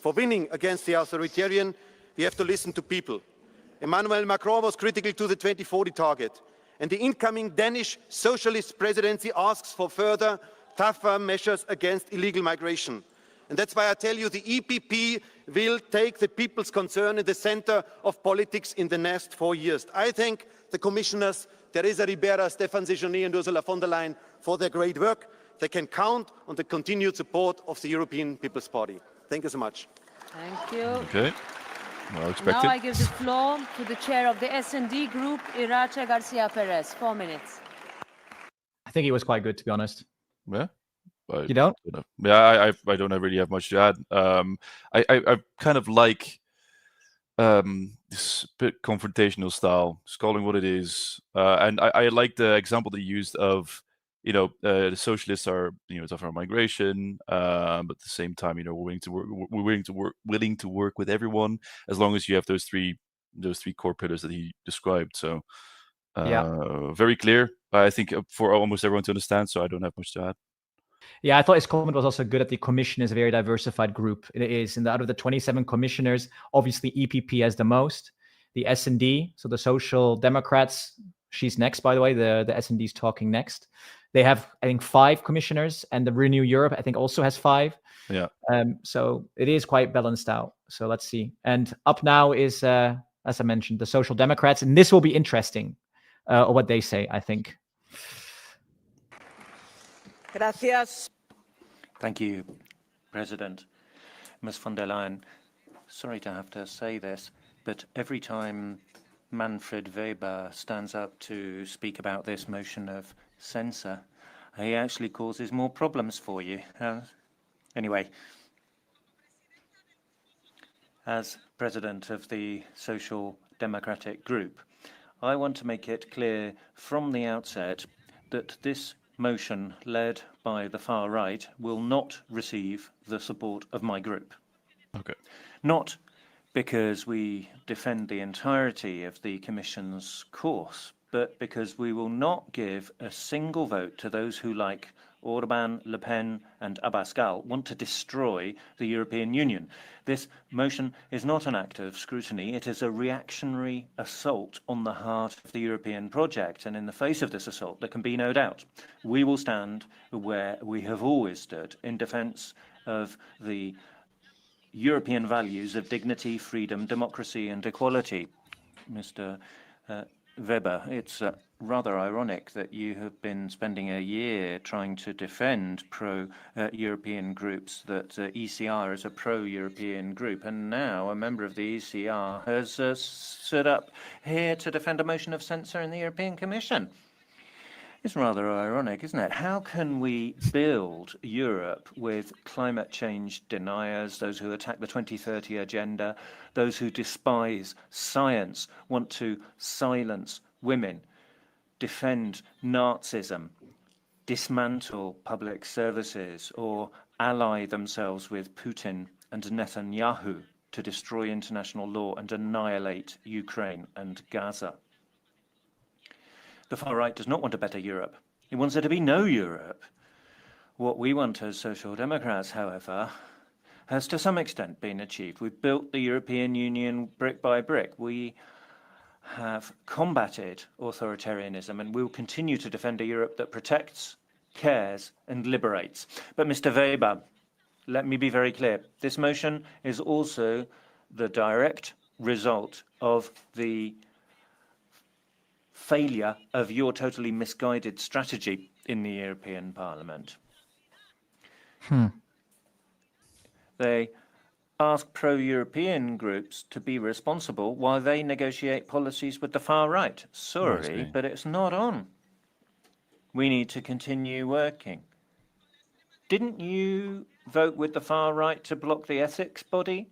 for winning against the authoritarian, we have to listen to people. Emmanuel Macron was critical to the 2040 target, and the incoming Danish socialist presidency asks for further tougher measures against illegal migration. And that's why I tell you the EPP will take the people's concern in the center of politics in the next 4 years. I thank the commissioners, Teresa Ribera, Stéphane Séjourné and Ursula von der Leyen for their great work. They can count on the continued support of the European People's Party. Thank you so much. Thank you. Okay. Well expected. Now I give the floor to the chair of the S&D group, Irache Garcia Perez. 4 minutes. I think it was quite good, to be honest. Yeah. You don't? Yeah, I don't really have much to add. I kind of like this bit confrontational style, just calling what it is. And I like the example they used of the socialists are, tougher on migration, but at the same time, we're willing to work with everyone as long as you have those three core pillars that he described. So very clear, I think, for almost everyone to understand. So I don't have much to add. Yeah, I thought his comment was also good that the commission is a very diversified group. It is, and out of the 27 commissioners, obviously EPP has the most. The S&D, so the Social Democrats, she's next, by the way. The S&D is talking next. They have, I think, 5 commissioners, and the Renew Europe, I think, also has 5. Yeah. So it is quite balanced out. So let's see. And up now is, as I mentioned, the Social Democrats, and this will be interesting, what they say, I think. Gracias. Thank you, President. Ms. von der Leyen, sorry to have to say this, but every time Manfred Weber stands up to speak about this motion of censure, he actually causes more problems for you. Anyway, as president of the Social Democratic Group, I want to make it clear from the outset that this motion led by the far right will not receive the support of my group. Okay. Not because we defend the entirety of the Commission's course, but because we will not give a single vote to those who, like Orban, Le Pen and Abascal, want to destroy the European Union. This motion is not an act of scrutiny. It is a reactionary assault on the heart of the European project. And in the face of this assault, there can be no doubt, we will stand where we have always stood, in defense of the European values of dignity, freedom, democracy and equality. Mr. Weber, it's rather ironic that you have been spending a year trying to defend pro-European groups, that ECR is a pro-European group, and now a member of the ECR has stood up here to defend a motion of censure in the European Commission. It's rather ironic, isn't it? How can we build Europe with climate change deniers, those who attack the 2030 agenda, those who despise science, want to silence women, defend Nazism, dismantle public services, or ally themselves with Putin and Netanyahu to destroy international law and annihilate Ukraine and Gaza? The far right does not want a better Europe. It wants there to be no Europe. What we want as Social Democrats, however, has to some extent been achieved. We've built the European Union brick by brick. We have combated authoritarianism, and we will continue to defend a Europe that protects, cares, and liberates. But Mr. Weber, let me be very clear. This motion is also the direct result of the failure of your totally misguided strategy in the European Parliament. They ask pro-European groups to be responsible while they negotiate policies with the far right. Sorry, but it's not on. We need to continue working. Didn't you vote with the far right to block the ethics body?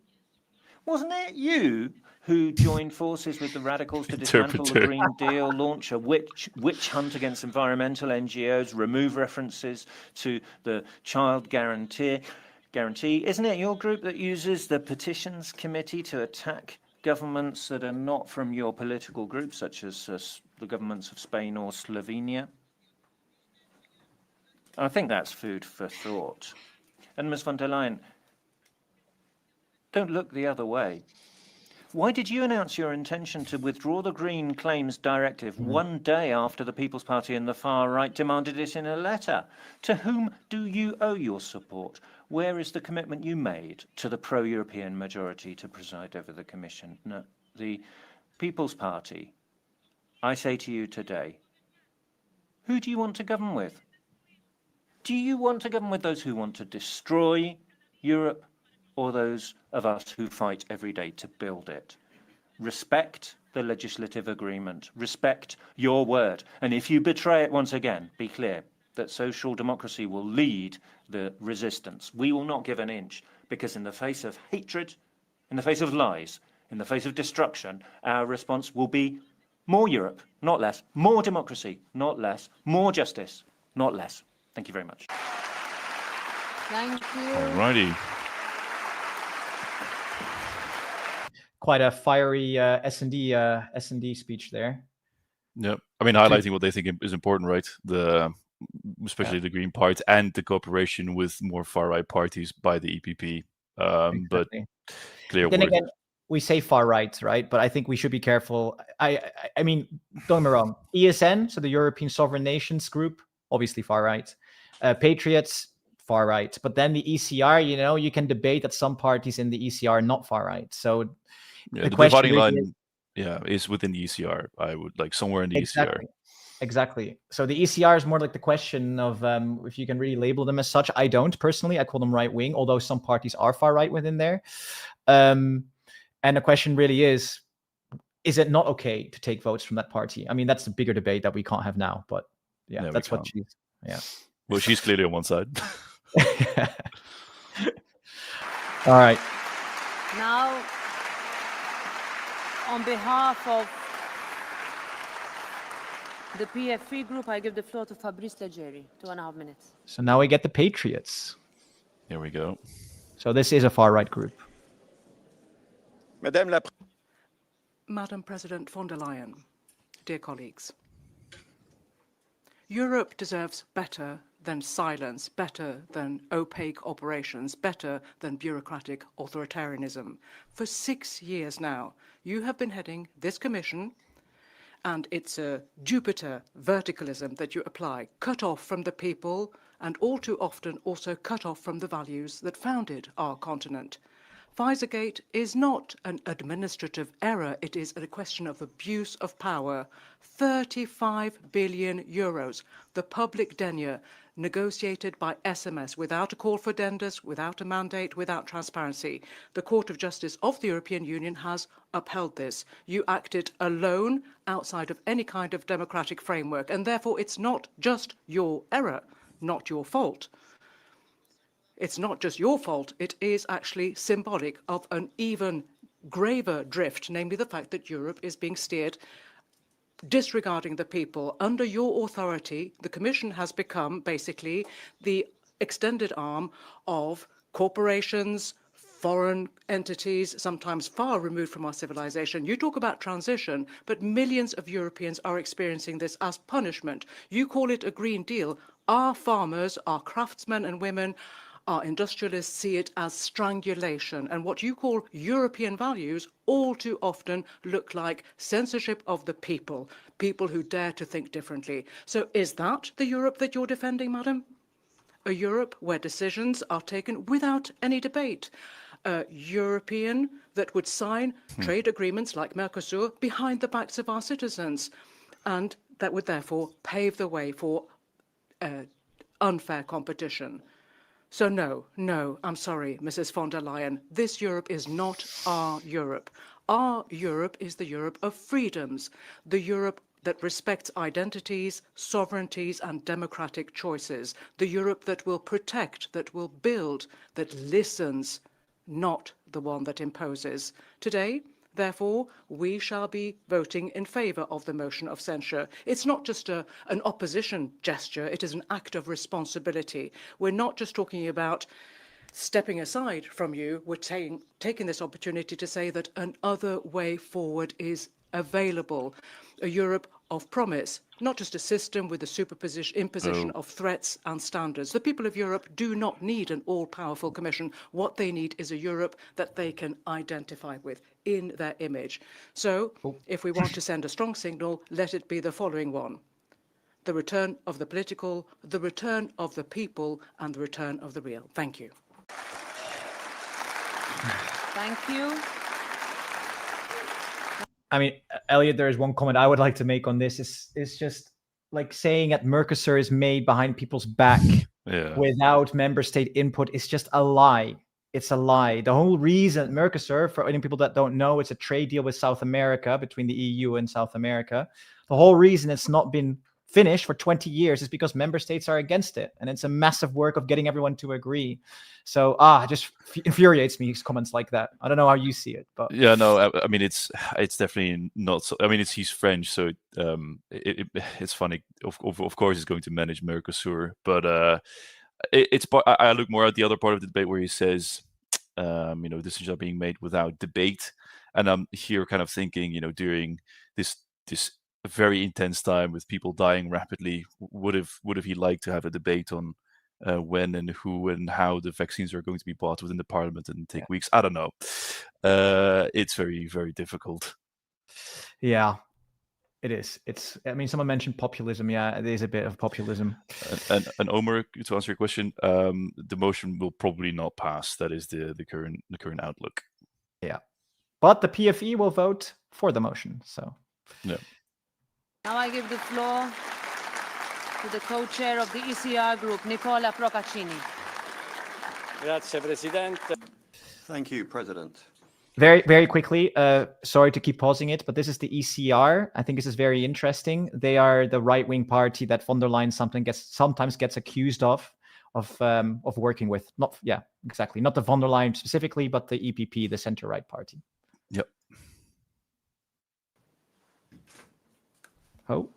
Wasn't it you who joined forces with the radicals to dismantle the Green Deal, launch a witch hunt against environmental NGOs, remove references to the child guarantee? Isn't it your group that uses the Petitions Committee to attack governments that are not from your political group, such as the governments of Spain or Slovenia? I think that's food for thought. And Ms. von der Leyen, don't look the other way. Why did you announce your intention to withdraw the Green Claims Directive one day after the People's Party and the far right demanded it in a letter? To whom do you owe your support? Where is the commitment you made to the pro-European majority to preside over the Commission? No, the People's Party, I say to you today, who do you want to govern with? Do you want to govern with those who want to destroy Europe, or those of us who fight every day to build it? Respect the legislative agreement. Respect your word. And if you betray it once again, be clear that social democracy will lead the resistance. We will not give an inch, because in the face of hatred, in the face of lies, in the face of destruction, our response will be more Europe, not less, more democracy, not less, more justice, not less. Thank you very much. Thank you. Alrighty. Quite a fiery S&D speech there. Yeah, I mean, highlighting what they think is important, right? Especially the Green Party and the cooperation with more far-right parties by the EPP. Exactly. But clear then word. again, we say far right, right? But I think we should be careful. I mean, don't get me wrong. ESN, so the European Sovereign Nations Group, obviously far right. Patriots, far right. But then the ECR, you can debate that some parties in the ECR are not far right. So the dividing line, is within the ECR. I would like somewhere in the ECR. Exactly. So the ECR is more like the question of if you can really label them as such. I don't personally. I call them right wing, although some parties are far right within there. And the question really is it not okay to take votes from that party? I mean, that's the bigger debate that we can't have now. But that's what she's. Yeah. Well, she's clearly on one side. All right. Now, on behalf of the PFP group, I give the floor to Fabrice Leggeri, 2.5 minutes. So now we get the Patriots. Here we go. So this is a far-right group. Madam President von der Leyen, dear colleagues, Europe deserves better than silence, better than opaque operations, better than bureaucratic authoritarianism. For 6 years now, you have been heading this commission, and it's a Jupiter verticalism that you apply, cut off from the people, and all too often also cut off from the values that founded our continent. Pfizergate is not an administrative error. It is a question of abuse of power. 35 billion euros, the public denier, negotiated by SMS without a call for addendums, without a mandate, without transparency. The Court of Justice of the European Union has upheld this. You acted alone outside of any kind of democratic framework, and therefore it's not just your error, not your fault. It's not just your fault, it is actually symbolic of an even graver drift, namely the fact that Europe is being steered disregarding the people. Under your authority, the Commission has become basically the extended arm of corporations, foreign entities, sometimes far removed from our civilization. You talk about transition, but millions of Europeans are experiencing this as punishment. You call it a Green Deal. Our farmers, our craftsmen and women, our industrialists see it as strangulation, and what you call European values all too often look like censorship of the people, people who dare to think differently. So is that the Europe that you're defending, madam? A Europe where decisions are taken without any debate. A European that would sign trade agreements like Mercosur behind the backs of our citizens, and that would therefore pave the way for unfair competition. So no, I'm sorry, Mrs. von der Leyen, this Europe is not our Europe. Our Europe is the Europe of freedoms, the Europe that respects identities, sovereignties and democratic choices, the Europe that will protect, that will build, that listens, not the one that imposes. Today, therefore, we shall be voting in favour of the motion of censure. It's not just an opposition gesture, it is an act of responsibility. We're not just talking about stepping aside from you, we're taking this opportunity to say that another way forward is available. A Europe of promise, not just a system with the imposition of threats and standards. The people of Europe do not need an all-powerful commission. What they need is a Europe that they can identify with in their image. So, if we want to send a strong signal, let it be the following one. The return of the political, the return of the people, and the return of the real. Thank you. Thank you. I mean, Elliot, there is one comment I would like to make on this. It's just like saying that Mercosur is made behind people's back without member state input. It's just a lie. It's a lie. The whole reason Mercosur, for any people that don't know, it's a trade deal with South America, between the EU and South America. The whole reason it's not been finished for 20 years is because member states are against it. And it's a massive work of getting everyone to agree. So, it just infuriates me, his comments like that. I don't know how you see it, but yeah, no, I mean, it's definitely not so. I mean, he's French, so it's funny. Of course, he's going to manage Mercosur, but I look more at the other part of the debate where he says, decisions are being made without debate, and I'm here kind of thinking, during this very intense time with people dying rapidly, would have he liked to have a debate on when and who and how the vaccines are going to be bought within the parliament and take weeks? I don't know. It's very, very difficult. Yeah, it is. I mean, someone mentioned populism. Yeah, it is a bit of populism. And Omer, to answer your question, the motion will probably not pass. That is the current outlook. Yeah, but the PFE will vote for the motion. So yeah. Now I give the floor to the co-chair of the ECR group, Nicola Procaccini. Grazie, Presidente. Thank you, President. Very, very quickly, sorry to keep pausing it, but this is the ECR. I think this is very interesting. They are the right-wing party that von der Leyen sometimes gets accused of working with. Not the von der Leyen specifically, but the EPP, the center-right party. Yep. Oh.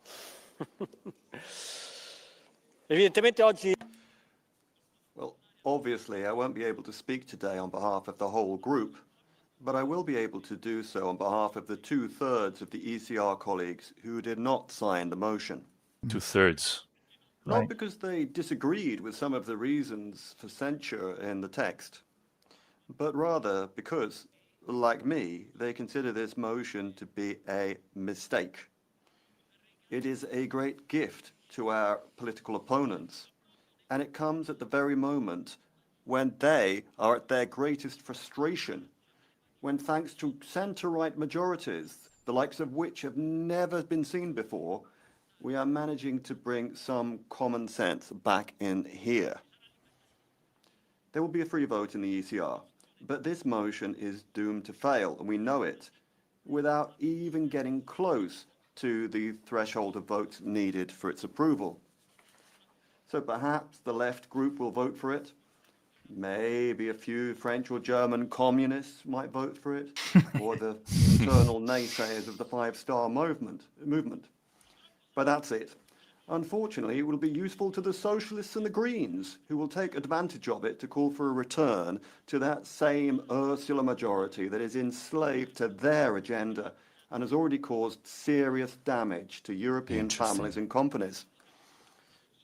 Well, obviously, I won't be able to speak today on behalf of the whole group, but I will be able to do so on behalf of the 2/3 of the ECR colleagues who did not sign the motion. 2/3. Not Right. because they disagreed with some of the reasons for censure in the text, but rather because, like me, they consider this motion to be a mistake. It is a great gift to our political opponents, and it comes at the very moment when they are at their greatest frustration, when thanks to centre-right majorities, the likes of which have never been seen before, we are managing to bring some common sense back in here. There will be a free vote in the ECR, but this motion is doomed to fail, and we know it, without even getting close to the threshold of votes needed for its approval. So perhaps the left group will vote for it. Maybe a few French or German communists might vote for it, or the internal naysayers of the Five-Star movement. But that's it. Unfortunately, it will be useful to the socialists and the Greens, who will take advantage of it to call for a return to that same Ursula majority that is enslaved to their agenda and has already caused serious damage to European families and companies.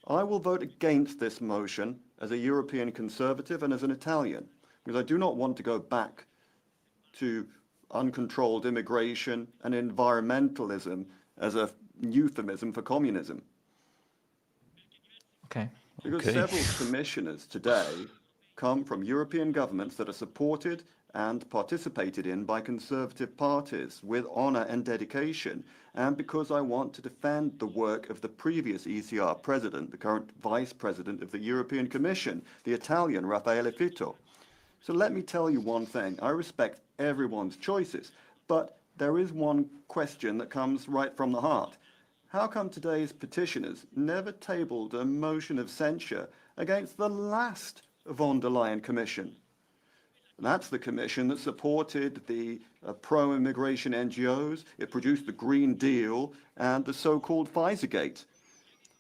I will vote against this motion as a European conservative and as an Italian, because I do not want to go back to uncontrolled immigration and environmentalism as a euphemism for communism. Okay. Because several commissioners today come from European governments that are supported and participated in by conservative parties with honour and dedication, and because I want to defend the work of the previous ECR president, the current vice president of the European Commission, the Italian Raffaele Fitto. So let me tell you one thing. I respect everyone's choices, but there is one question that comes right from the heart. How come today's petitioners never tabled a motion of censure against the last von der Leyen Commission? That's the commission that supported the pro-immigration NGOs. It produced the Green Deal and the so-called Pfizergate.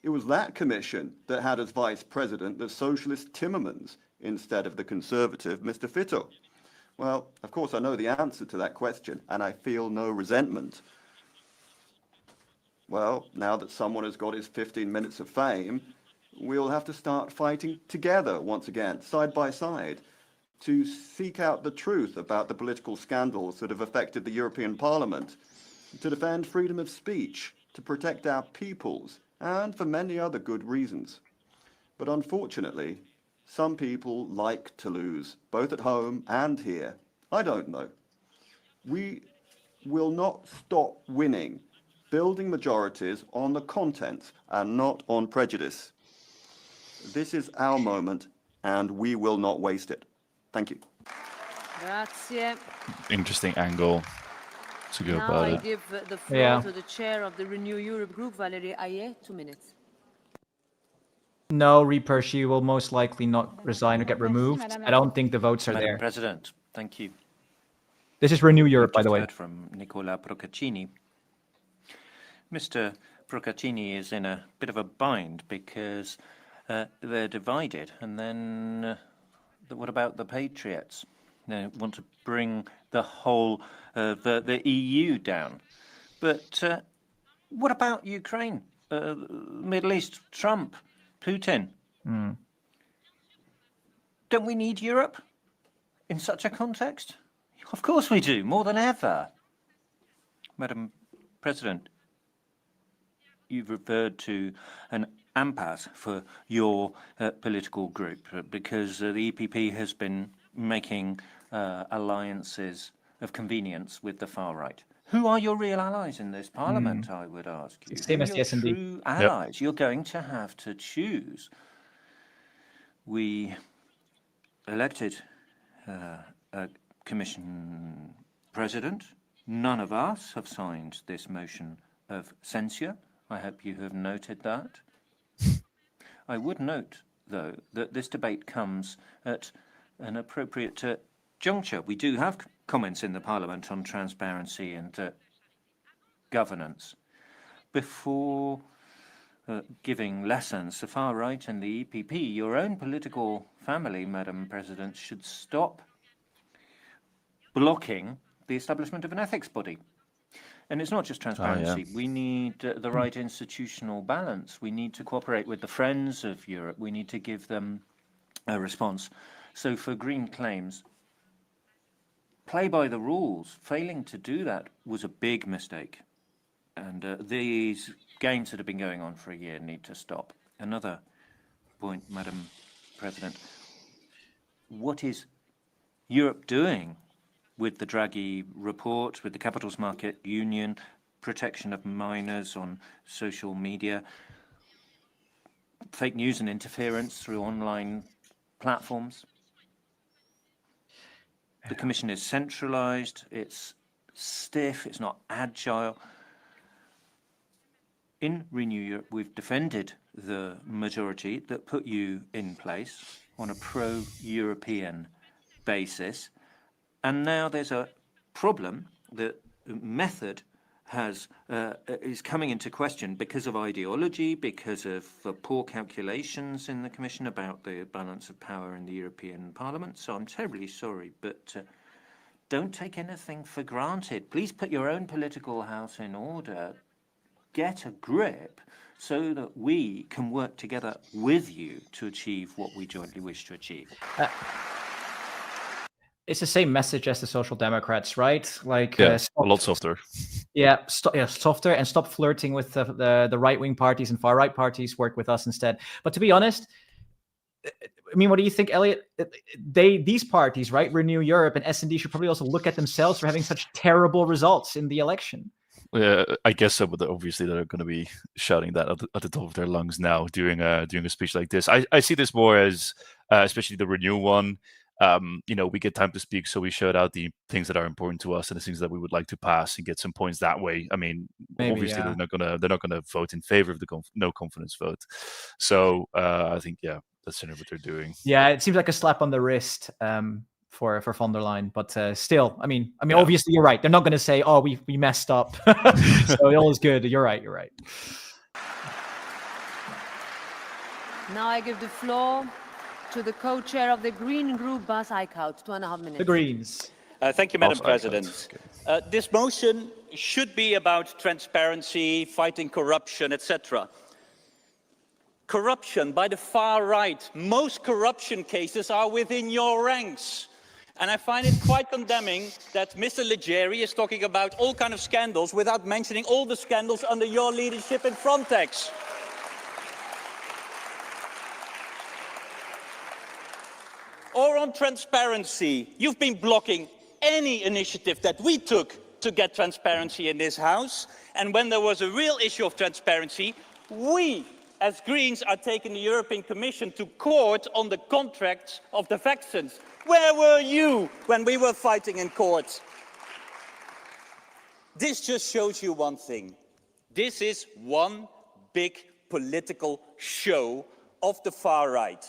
It was that commission that had as vice president the socialist Timmermans instead of the conservative Mr. Fitto. Well, of course, I know the answer to that question, and I feel no resentment. Well, now that someone has got his 15 minutes of fame, we'll have to start fighting together once again, side by side, to seek out the truth about the political scandals that have affected the European Parliament, to defend freedom of speech, to protect our peoples, and for many other good reasons. But unfortunately, some people like to lose, both at home and here. I don't know. We will not stop winning, building majorities on the content and not on prejudice. This is our moment, and we will not waste it. Thank you. Grazie. Interesting angle. to go Now about I it. give the floor to the chair of the Renew Europe group, Valérie Ayé, 2 minutes. No, Reaper, she will most likely not resign or get removed. I don't think the votes are Madam there. President, thank you. This is Renew Europe, We've by just the way. heard from Nicola Procaccini. Mr. Procaccini is in a bit of a bind because they're divided. And then what about the Patriots? They want to bring the whole of the EU down. But what about Ukraine, Middle East, Trump, Putin? Don't we need Europe in such a context? Of course we do, more than ever. Madam President, you've referred to an impasse for your political group because the EPP has been making alliances of convenience with the far right. Who are your real allies in this parliament, I would ask you? Same as the S&D. True allies. You're going to have to choose. We elected a commission president. None of us have signed this motion of censure. I hope you have noted that. I would note, though, that this debate comes at an appropriate juncture. We do have comments in the Parliament on transparency and governance. Before giving lessons, the far right and the EPP, your own political family, Madam President, should stop blocking the establishment of an ethics body. And it's not just transparency. We need the right institutional balance. We need to cooperate with the friends of Europe. We need to give them a response. So for green claims, play by the rules. Failing to do that was a big mistake. And these games that have been going on for a year need to stop. Another point, Madam President. What is Europe doing with the Draghi report, with the Capitals Market Union, protection of minors on social media, fake news and interference through online platforms? The Commission is centralized, it's stiff, it's not agile. In Renew Europe, we've defended the majority that put you in place on a pro-European basis. And now there's a problem that method is coming into question because of ideology, because of poor calculations in the Commission about the balance of power in the European Parliament. So I'm terribly sorry, but don't take anything for granted. Please put your own political house in order. Get a grip so that we can work together with you to achieve what we jointly wish to achieve. It's the same message as the Social Democrats, right? Like a lot softer. Softer, and stop flirting with the right-wing parties and far-right parties. Work with us instead. But to be honest, I mean, what do you think, Elliot? These parties, right, Renew Europe and S&D, should probably also look at themselves for having such terrible results in the election. Yeah, I guess so, but obviously they're going to be shouting that at the top of their lungs now, doing a speech like this. I see this more as, especially the Renew one. We get time to speak, so we shout out the things that are important to us and the things that we would like to pass and get some points that way. I mean, obviously they're not gonna vote in favor of the no confidence vote. So I think that's sort of what they're doing. Yeah, it seems like a slap on the wrist for von der Leyen, but still, I mean, obviously you're right. They're not going to say, "Oh, we messed up," so all is good. You're right. Now I give the floor to the co-chair of the Green Group, Bas Eickhout, 2.5 minutes. The Greens. Thank you, Madam President. This motion should be about transparency, fighting corruption, etc. Corruption by the far right. Most corruption cases are within your ranks. And I find it quite condemning that Mr. Leggeri is talking about all kinds of scandals without mentioning all the scandals under your leadership in Frontex. Or on transparency, you've been blocking any initiative that we took to get transparency in this House. And when there was a real issue of transparency, we, as Greens, are taking the European Commission to court on the contracts of the vaccines. Where were you when we were fighting in court? This just shows you one thing. This is one big political show of the far right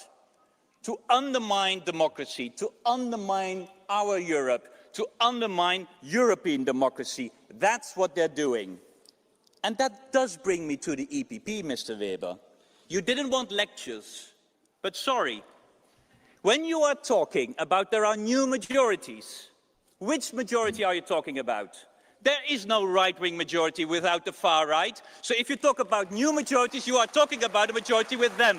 to undermine democracy, to undermine our Europe, to undermine European democracy. That's what they're doing. And that does bring me to the EPP, Mr. Weber. You didn't want lectures, but sorry. When you are talking about there are new majorities, which majority are you talking about? There is no right-wing majority without the far right. So if you talk about new majorities, you are talking about a majority with them.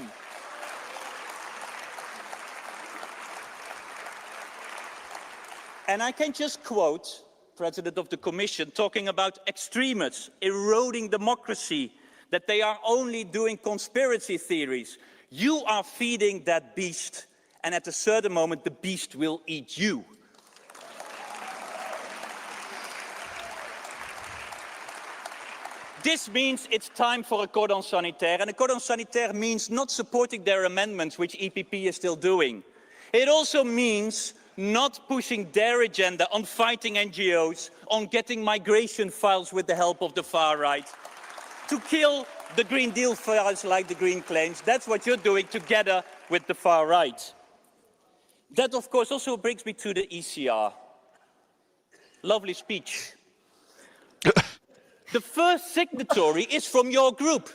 And I can just quote President of the Commission talking about extremists eroding democracy, that they are only doing conspiracy theories. You are feeding that beast, and at a certain moment, the beast will eat you. This means it's time for a cordon sanitaire, and a cordon sanitaire means not supporting their amendments, which EPP is still doing. It also means not pushing their agenda on fighting NGOs, on getting migration files with the help of the far right, to kill the Green Deal files like the Green claims. That's what you're doing together with the far right. That, of course, also brings me to the ECR. Lovely speech. The first signatory is from your group.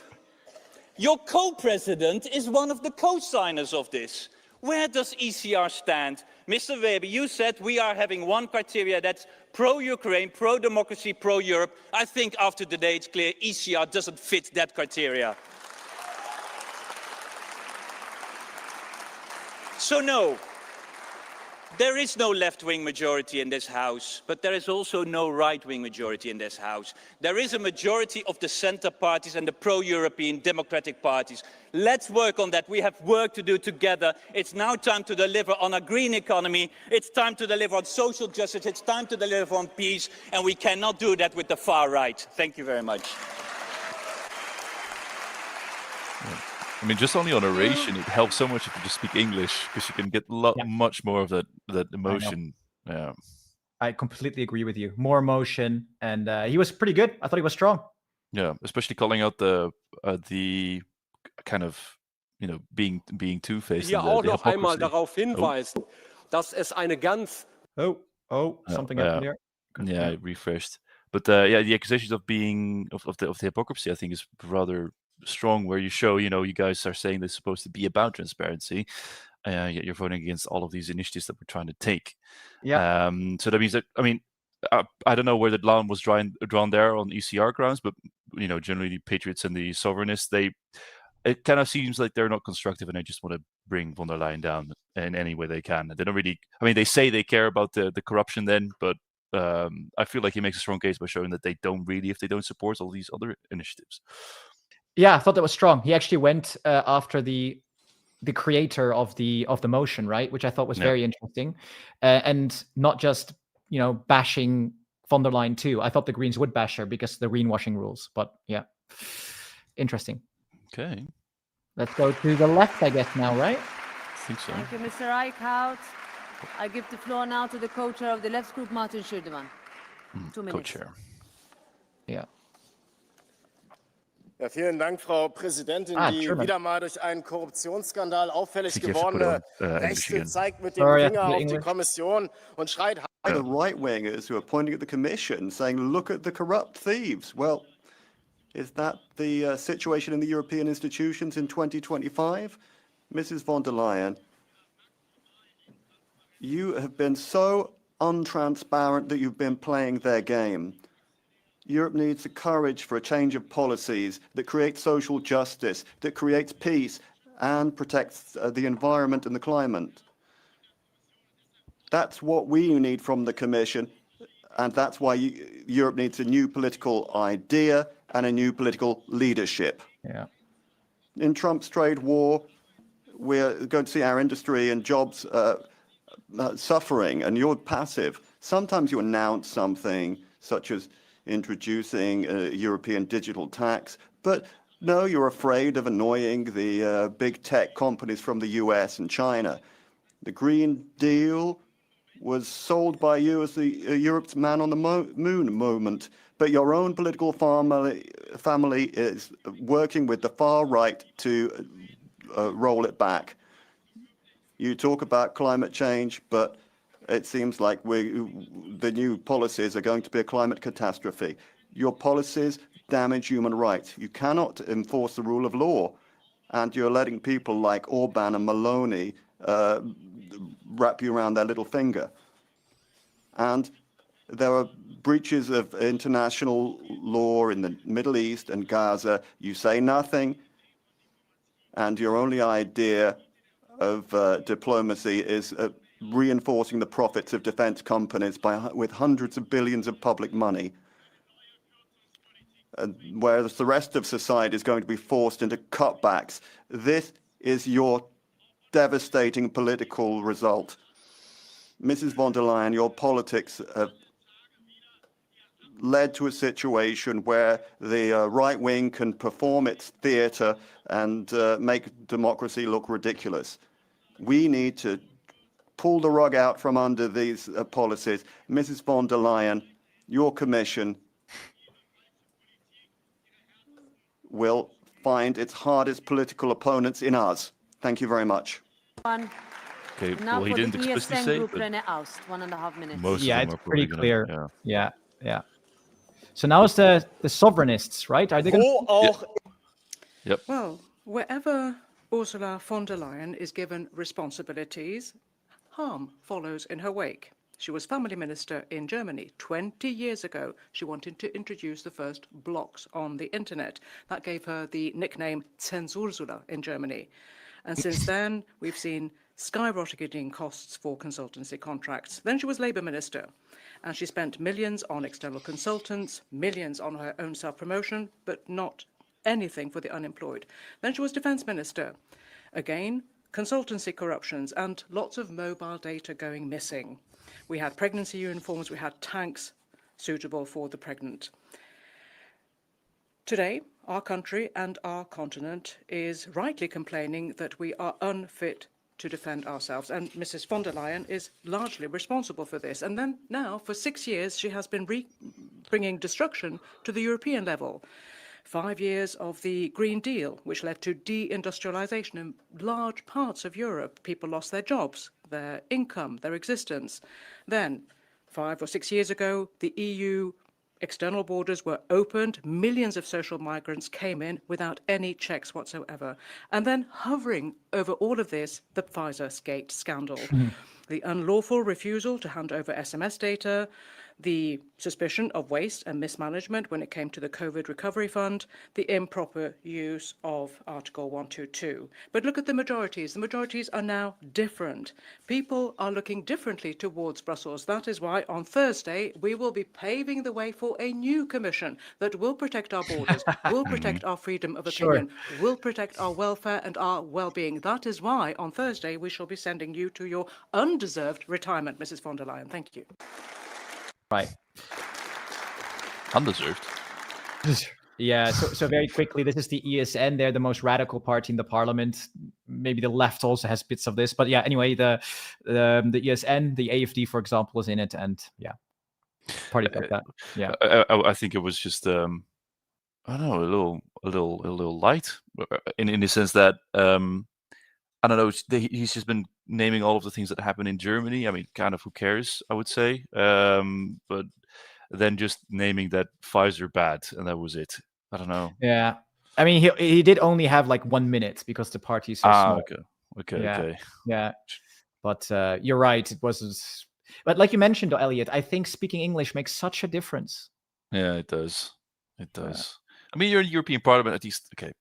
Your co-president is one of the co-signers of this. Where does ECR stand? Mr. Weber, you said we are having one criteria that's pro-Ukraine, pro-democracy, pro-Europe. I think after today it's clear ECR doesn't fit that criteria. So no, there is no left-wing majority in this House, but there is also no right-wing majority in this House. There is a majority of the centre parties and the pro-European democratic parties. Let's work on that. We have work to do together. It's now time to deliver on a green economy. It's time to deliver on social justice. It's time to deliver on peace. And we cannot do that with the far right. Thank you very much. I mean, just only on oration, it helps so much if you just speak English, because you can get much more of that emotion. Yeah, I completely agree with you. More emotion, and he was pretty good. I thought he was strong. Yeah, especially calling out the kind of, being two-faced. Hier auch noch einmal darauf hinweisen, dass es eine ganz something happened here. Yeah, I refreshed. But the accusations of being of the hypocrisy, I think, is rather strong, where you show, you guys are saying this is supposed to be about transparency, yet you're voting against all of these initiatives that we're trying to take. Yeah. So that means that, I mean, I don't know where the line was drawn there on ECR grounds, but generally the Patriots and the Sovereignists, it kind of seems like they're not constructive, and they just want to bring von der Leyen down in any way they can. They don't really. I mean, they say they care about the corruption then, but I feel like he makes a strong case by showing that they don't really, if they don't support all these other initiatives. Yeah, I thought that was strong. He actually went after the creator of the motion, right? Which I thought was very interesting, and not just bashing von der Leyen too. I thought the Greens would bash her because of the greenwashing rules. But yeah, interesting. Okay, let's go to the left, I guess now, right? I think so. Thank you, Mr. Eickhout. I give the floor now to the co-chair of the left group, Martin Schuldemann. 2 minutes. Co-chair. Yeah. Ja, vielen Dank, Frau Präsidentin. Die wieder mal durch einen Korruptionsskandal auffällig gewordene Rechte zeigt mit dem Finger auf die Kommission und schreit. The right-wingers who are pointing at the Commission, saying, "Look at the corrupt thieves." Well, is that the situation in the European institutions in 2025? Mrs. von der Leyen, you have been so untransparent that you've been playing their game. Europe needs the courage for a change of policies that creates social justice, that creates peace and protects the environment and the climate. That's what we need from the Commission, and that's why Europe needs a new political idea and a new political leadership. Yeah. In Trump's trade war, we're going to see our industry and jobs suffering, and you're passive. Sometimes you announce something, such as introducing a European digital tax, but no, you're afraid of annoying the big tech companies from the US and China. The Green Deal was sold by you as the Europe's man on the moon moment, but your own political family is working with the far right to roll it back. You talk about climate change, but it seems like the new policies are going to be a climate catastrophe. Your policies damage human rights. You cannot enforce the rule of law, and you're letting people like Orban and Maloney wrap you around their little finger. And there are breaches of international law in the Middle East and Gaza. You say nothing, and your only idea of diplomacy is reinforcing the profits of defense companies with hundreds of billions of public money, whereas the rest of society is going to be forced into cutbacks. This is your devastating political result. Mrs. von der Leyen, your politics have led to a situation where the right wing can perform its theatre and make democracy look ridiculous. We need to pull the rug out from under these policies. Mrs. von der Leyen, your commission will find its hardest political opponents in us. Thank you very much. Okay, Now well, he for didn't the explicitly ESN say, group, but René Aust, 1.5 minutes. most Yeah, of them it's are pretty probably clear. gonna, Yeah. So now it's the sovereignists, right? Are they going to... Yep. Well, wherever Ursula von der Leyen is given responsibilities, harm follows in her wake. She was family minister in Germany. 20 years ago, she wanted to introduce the first blocks on the internet. That gave her the nickname Zensursula in Germany. And since then, we've seen skyrocketing costs for consultancy contracts. Then she was Labour minister, and she spent millions on external consultants, millions on her own self-promotion, but not anything for the unemployed. Then she was defence minister. Again, consultancy corruptions and lots of mobile data going missing. We had pregnancy uniforms, we had tanks suitable for the pregnant. Today, our country and our continent is rightly complaining that we are unfit to defend ourselves, and Mrs. von der Leyen is largely responsible for this. And then now, for 6 years, she has been bringing destruction to the European level. 5 years of the Green Deal, which led to deindustrialization in large parts of Europe. People lost their jobs, their income, their existence. Then, 5 or 6 years ago, the EU external borders were opened. Millions of social migrants came in without any checks whatsoever. And then, hovering over all of this, the Pfizer-Gate scandal. The unlawful refusal to hand over SMS data, the suspicion of waste and mismanagement when it came to the COVID recovery fund, the improper use of Article 122. But look at the majorities. The majorities are now different. People are looking differently towards Brussels. That is why on Thursday we will be paving the way for a new commission that will protect our borders, will protect our freedom of opinion, will protect our welfare and our well-being. That is why on Thursday we shall be sending you to your undeserved retirement, Mrs. von der Leyen. Thank you. Right. Undeserved. Yeah, so very quickly, this is the ESN. They're the most radical party in the parliament. Maybe the left also has bits of this. But yeah, anyway, the ESN, the AFD, for example, is in it. And yeah, party like that. Yeah. I think it was just, I don't know, a little light in the sense that, I don't know, he's just been naming all of the things that happen in Germany. I mean, kind of who cares, I would say. But then just naming that Pfizer bad, and that was it. I don't know. Yeah. I mean, he did only have like 1 minute because the party is so small. Okay. Yeah. But you're right. It was... But like you mentioned, Elliot, I think speaking English makes such a difference. Yeah, it does. It does. Yeah. I mean, you're in the European Parliament, at least, okay.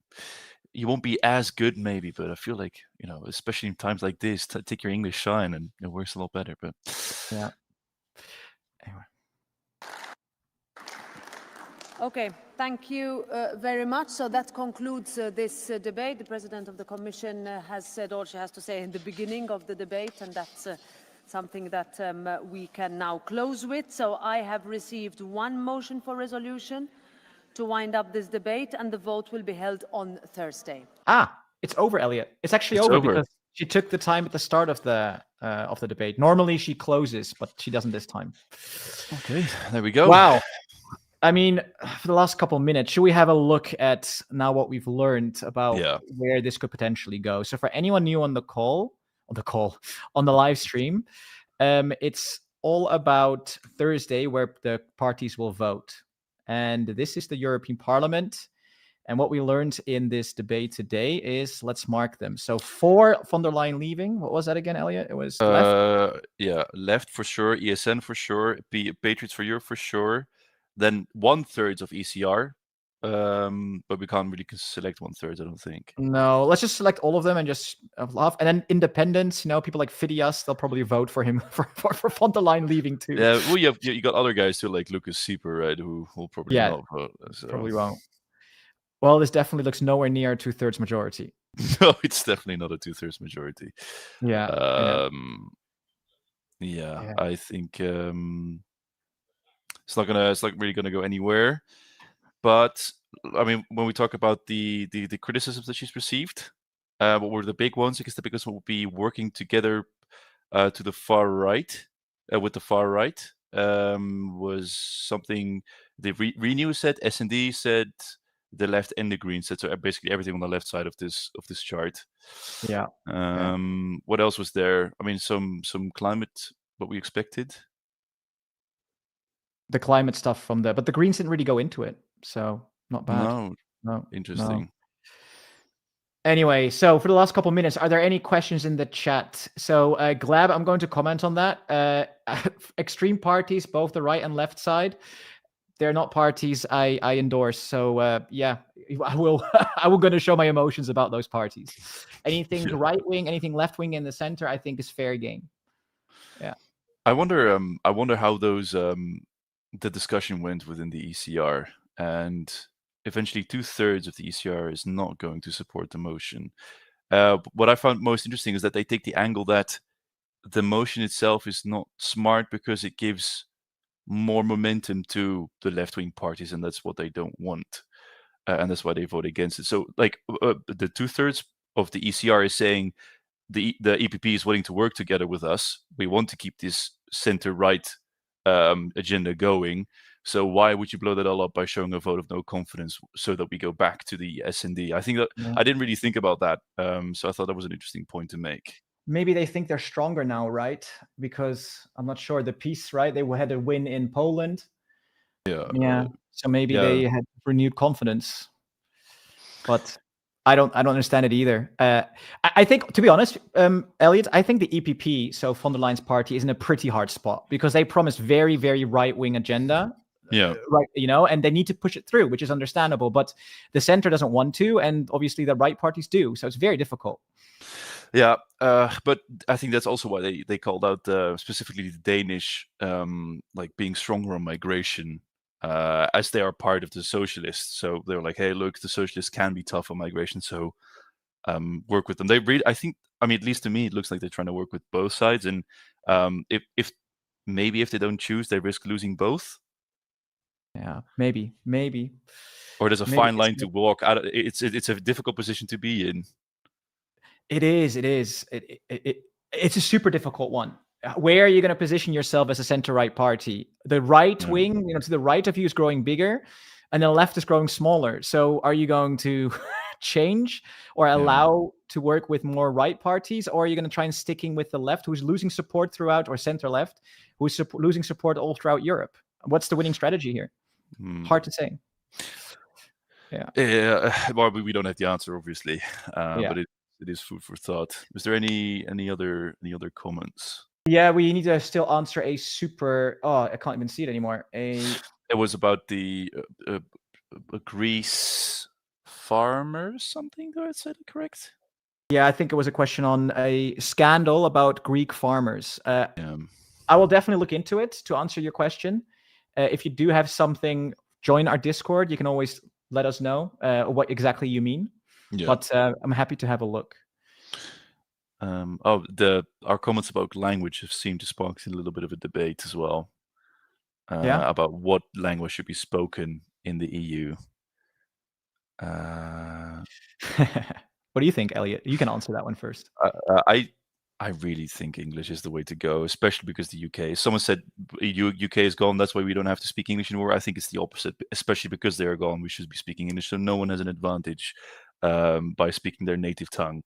You won't be as good, maybe, but I feel like, especially in times like this, take your English shine and it works a lot better. But yeah. Anyway. Okay, thank you very much. So that concludes this debate. The President of the Commission has said all she has to say in the beginning of the debate, and that's something that we can now close with. So I have received one motion for resolution to wind up this debate, and the vote will be held on Thursday. It's over, Elliot. It's actually over because she took the time at the start of the debate. Normally she closes, but she doesn't this time. Okay, there we go. Wow. I mean, for the last couple of minutes, should we have a look at now what we've learned about where this could potentially go? So for anyone new on the live stream, it's all about Thursday where the parties will vote. And this is the European Parliament. And what we learned in this debate today is, let's mark them. So for von der Leyen leaving, what was that again, Elliot? It was left? Yeah, left for sure, ESN for sure, Patriots for Europe for sure. Then 1/3 of ECR, but we can't really select 1/3, I don't think. No, let's just select all of them and just love. And then independents, people like Fidias, they'll probably vote for him for von der Leyen leaving too. Yeah, well, you got other guys too, like Lucas Sieper, right, who will probably not vote. So. Probably won't. Well, this definitely looks nowhere near a 2/3 majority. No, it's definitely not a 2/3 majority. Yeah. I think it's not really gonna go anywhere. But I mean, when we talk about the criticisms that she's received, what were the big ones? I guess the biggest one would be working together to the far right, with the far right, was something the Renew said, S&D said, the left and the Green said. So basically everything on the left side of this chart. Yeah. What else was there? I mean, some climate, what we expected. The climate stuff but the Greens didn't really go into it, so not bad. No. Interesting. No. Anyway, so for the last couple of minutes, are there any questions in the chat? So Glab, I'm going to comment on that. Extreme parties, both the right and left side, they're not parties I endorse. So I will going to show my emotions about those parties. Anything right wing, anything left wing in the center, I think is fair game. Yeah. I wonder how those the discussion went within the ECR, and eventually 2/3 of the ECR is not going to support the motion. What I found most interesting is that they take the angle that the motion itself is not smart because it gives more momentum to the left-wing parties, and that's what they don't want, and that's why they vote against it. So, like, the 2/3 of the ECR is saying the EPP is willing to work together with us. We want to keep this center-right agenda going. So why would you blow that all up by showing a vote of no confidence so that we go back to the S&D? I think that I didn't really think about that. So I thought that was an interesting point to make. Maybe they think they're stronger now, right? Because I'm not sure. The peace, right? They had a win in Poland. Yeah. So maybe they had renewed confidence. But I don't understand it either. I think, to be honest, Elliot, I think the EPP, so von der Leyen's party, is in a pretty hard spot because they promised very, very right-wing agenda. Right, and they need to push it through, which is understandable. But the center doesn't want to, and obviously the right parties do. So it's very difficult. Yeah, but I think that's also why they called out specifically the Danish, like being stronger on migration. As they are part of the socialists, so they're like, "Hey, look, the socialists can be tough on migration, so work with them." They really, I think, I mean, at least to me, it looks like they're trying to work with both sides, and if they don't choose, they risk losing both. Yeah, maybe. Or there's a fine line to walk. It's a difficult position to be in. It is. It's a super difficult one. Where are you going to position yourself as a center-right party? The right wing, to the right of you is growing bigger, and the left is growing smaller. So are you going to change or allow to work with more right parties, or are you going to try and sticking with the left, who's losing support throughout, or center-left, who's losing support all throughout Europe? What's the winning strategy here? Hard to say. Yeah. Well, we don't have the answer, obviously, but it is food for thought. Was there any other comments? Yeah, we need to still answer a super. Oh, I can't even see it anymore. It was about the Greece farmers, something. Do I say that correct? Yeah, I think it was a question on a scandal about Greek farmers. I will definitely look into it to answer your question. If you do have something, join our Discord. You can always let us know what exactly you mean. Yeah. But I'm happy to have a look. Our comments about language have seemed to spark a little bit of a debate as well. About what language should be spoken in the EU. What do you think, Elliot? You can answer that one first. I really think English is the way to go, especially because the UK. Someone said UK is gone, that's why we don't have to speak English anymore. I think it's the opposite, especially because they are gone. We should be speaking English, so no one has an advantage by speaking their native tongue.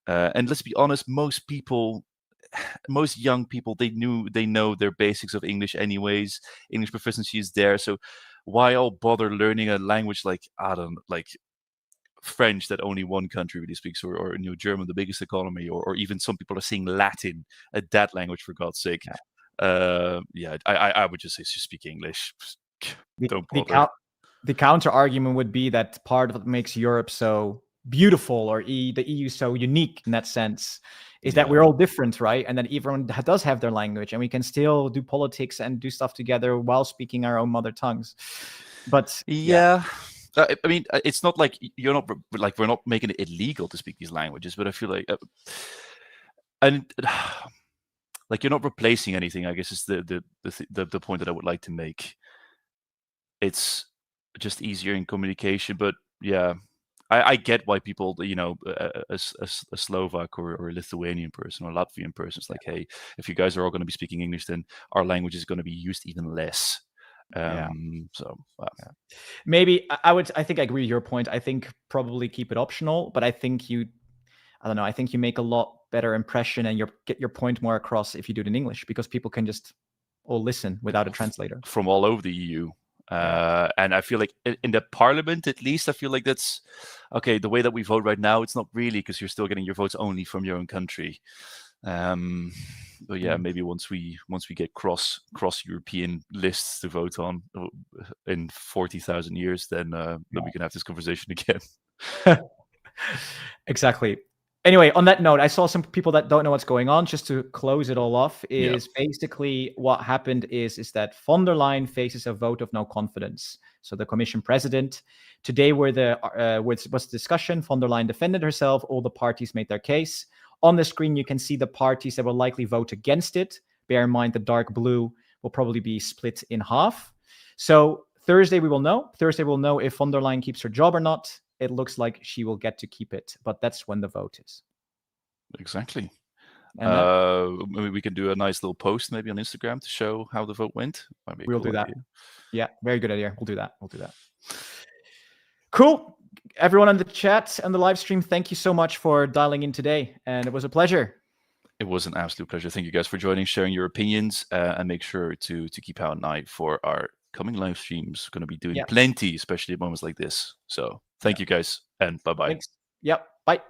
And let's be honest, most young people, they know their basics of English anyways. English proficiency is there, so why all bother learning a language like French that only one country really speaks, or German, the biggest economy, or even some people are saying Latin, a dead language, for God's sake. I would just say just speak English. Don't bother. The counter argument would be that part of what makes Europe so beautiful, or the EU so unique in that sense, is that we're all different, right? And then everyone does have their language, and we can still do politics and do stuff together while speaking our own mother tongues. But I mean, it's not like we're not making it illegal to speak these languages, but I feel like, and like you're not replacing anything. I guess is the point that I would like to make. It's just easier in communication, but yeah, I get why people, a Slovak or a Lithuanian person or a Latvian person is like, hey, if you guys are all going to be speaking English, then our language is going to be used even less. Maybe I think I agree with your point. I think probably keep it optional, but I think I think you make a lot better impression and get your point more across if you do it in English, because people can just all listen without a translator from all over the EU. And I feel like in the parliament, at least, I feel like that's okay. The way that we vote right now, it's not really, because you're still getting your votes only from your own country. But yeah, maybe once we get cross European lists to vote on in 40,000 years, then we can have this conversation again. Exactly. Anyway, on that note, I saw some people that don't know what's going on. Just to close it all off, is basically what happened is that von der Leyen faces a vote of no confidence. So the Commission President, today was the discussion. Von der Leyen defended herself. All the parties made their case. On the screen, you can see the parties that will likely vote against it. Bear in mind, the dark blue will probably be split in half. So Thursday, we will know. Thursday, we'll know if von der Leyen keeps her job or not. It looks like she will get to keep it, but that's when the vote is. Exactly. Maybe we can do a nice little post maybe on Instagram to show how the vote went. We'll do that. Yeah, very good idea. We'll do that. Cool. Everyone on the chat and the live stream, thank you so much for dialing in today, and it was a pleasure. It was an absolute pleasure. Thank you guys for joining, sharing your opinions, and make sure to keep out an eye for our coming live streams. Going to be doing plenty, especially at moments like this. So thank you guys, and bye-bye. Thanks. Yep. Bye.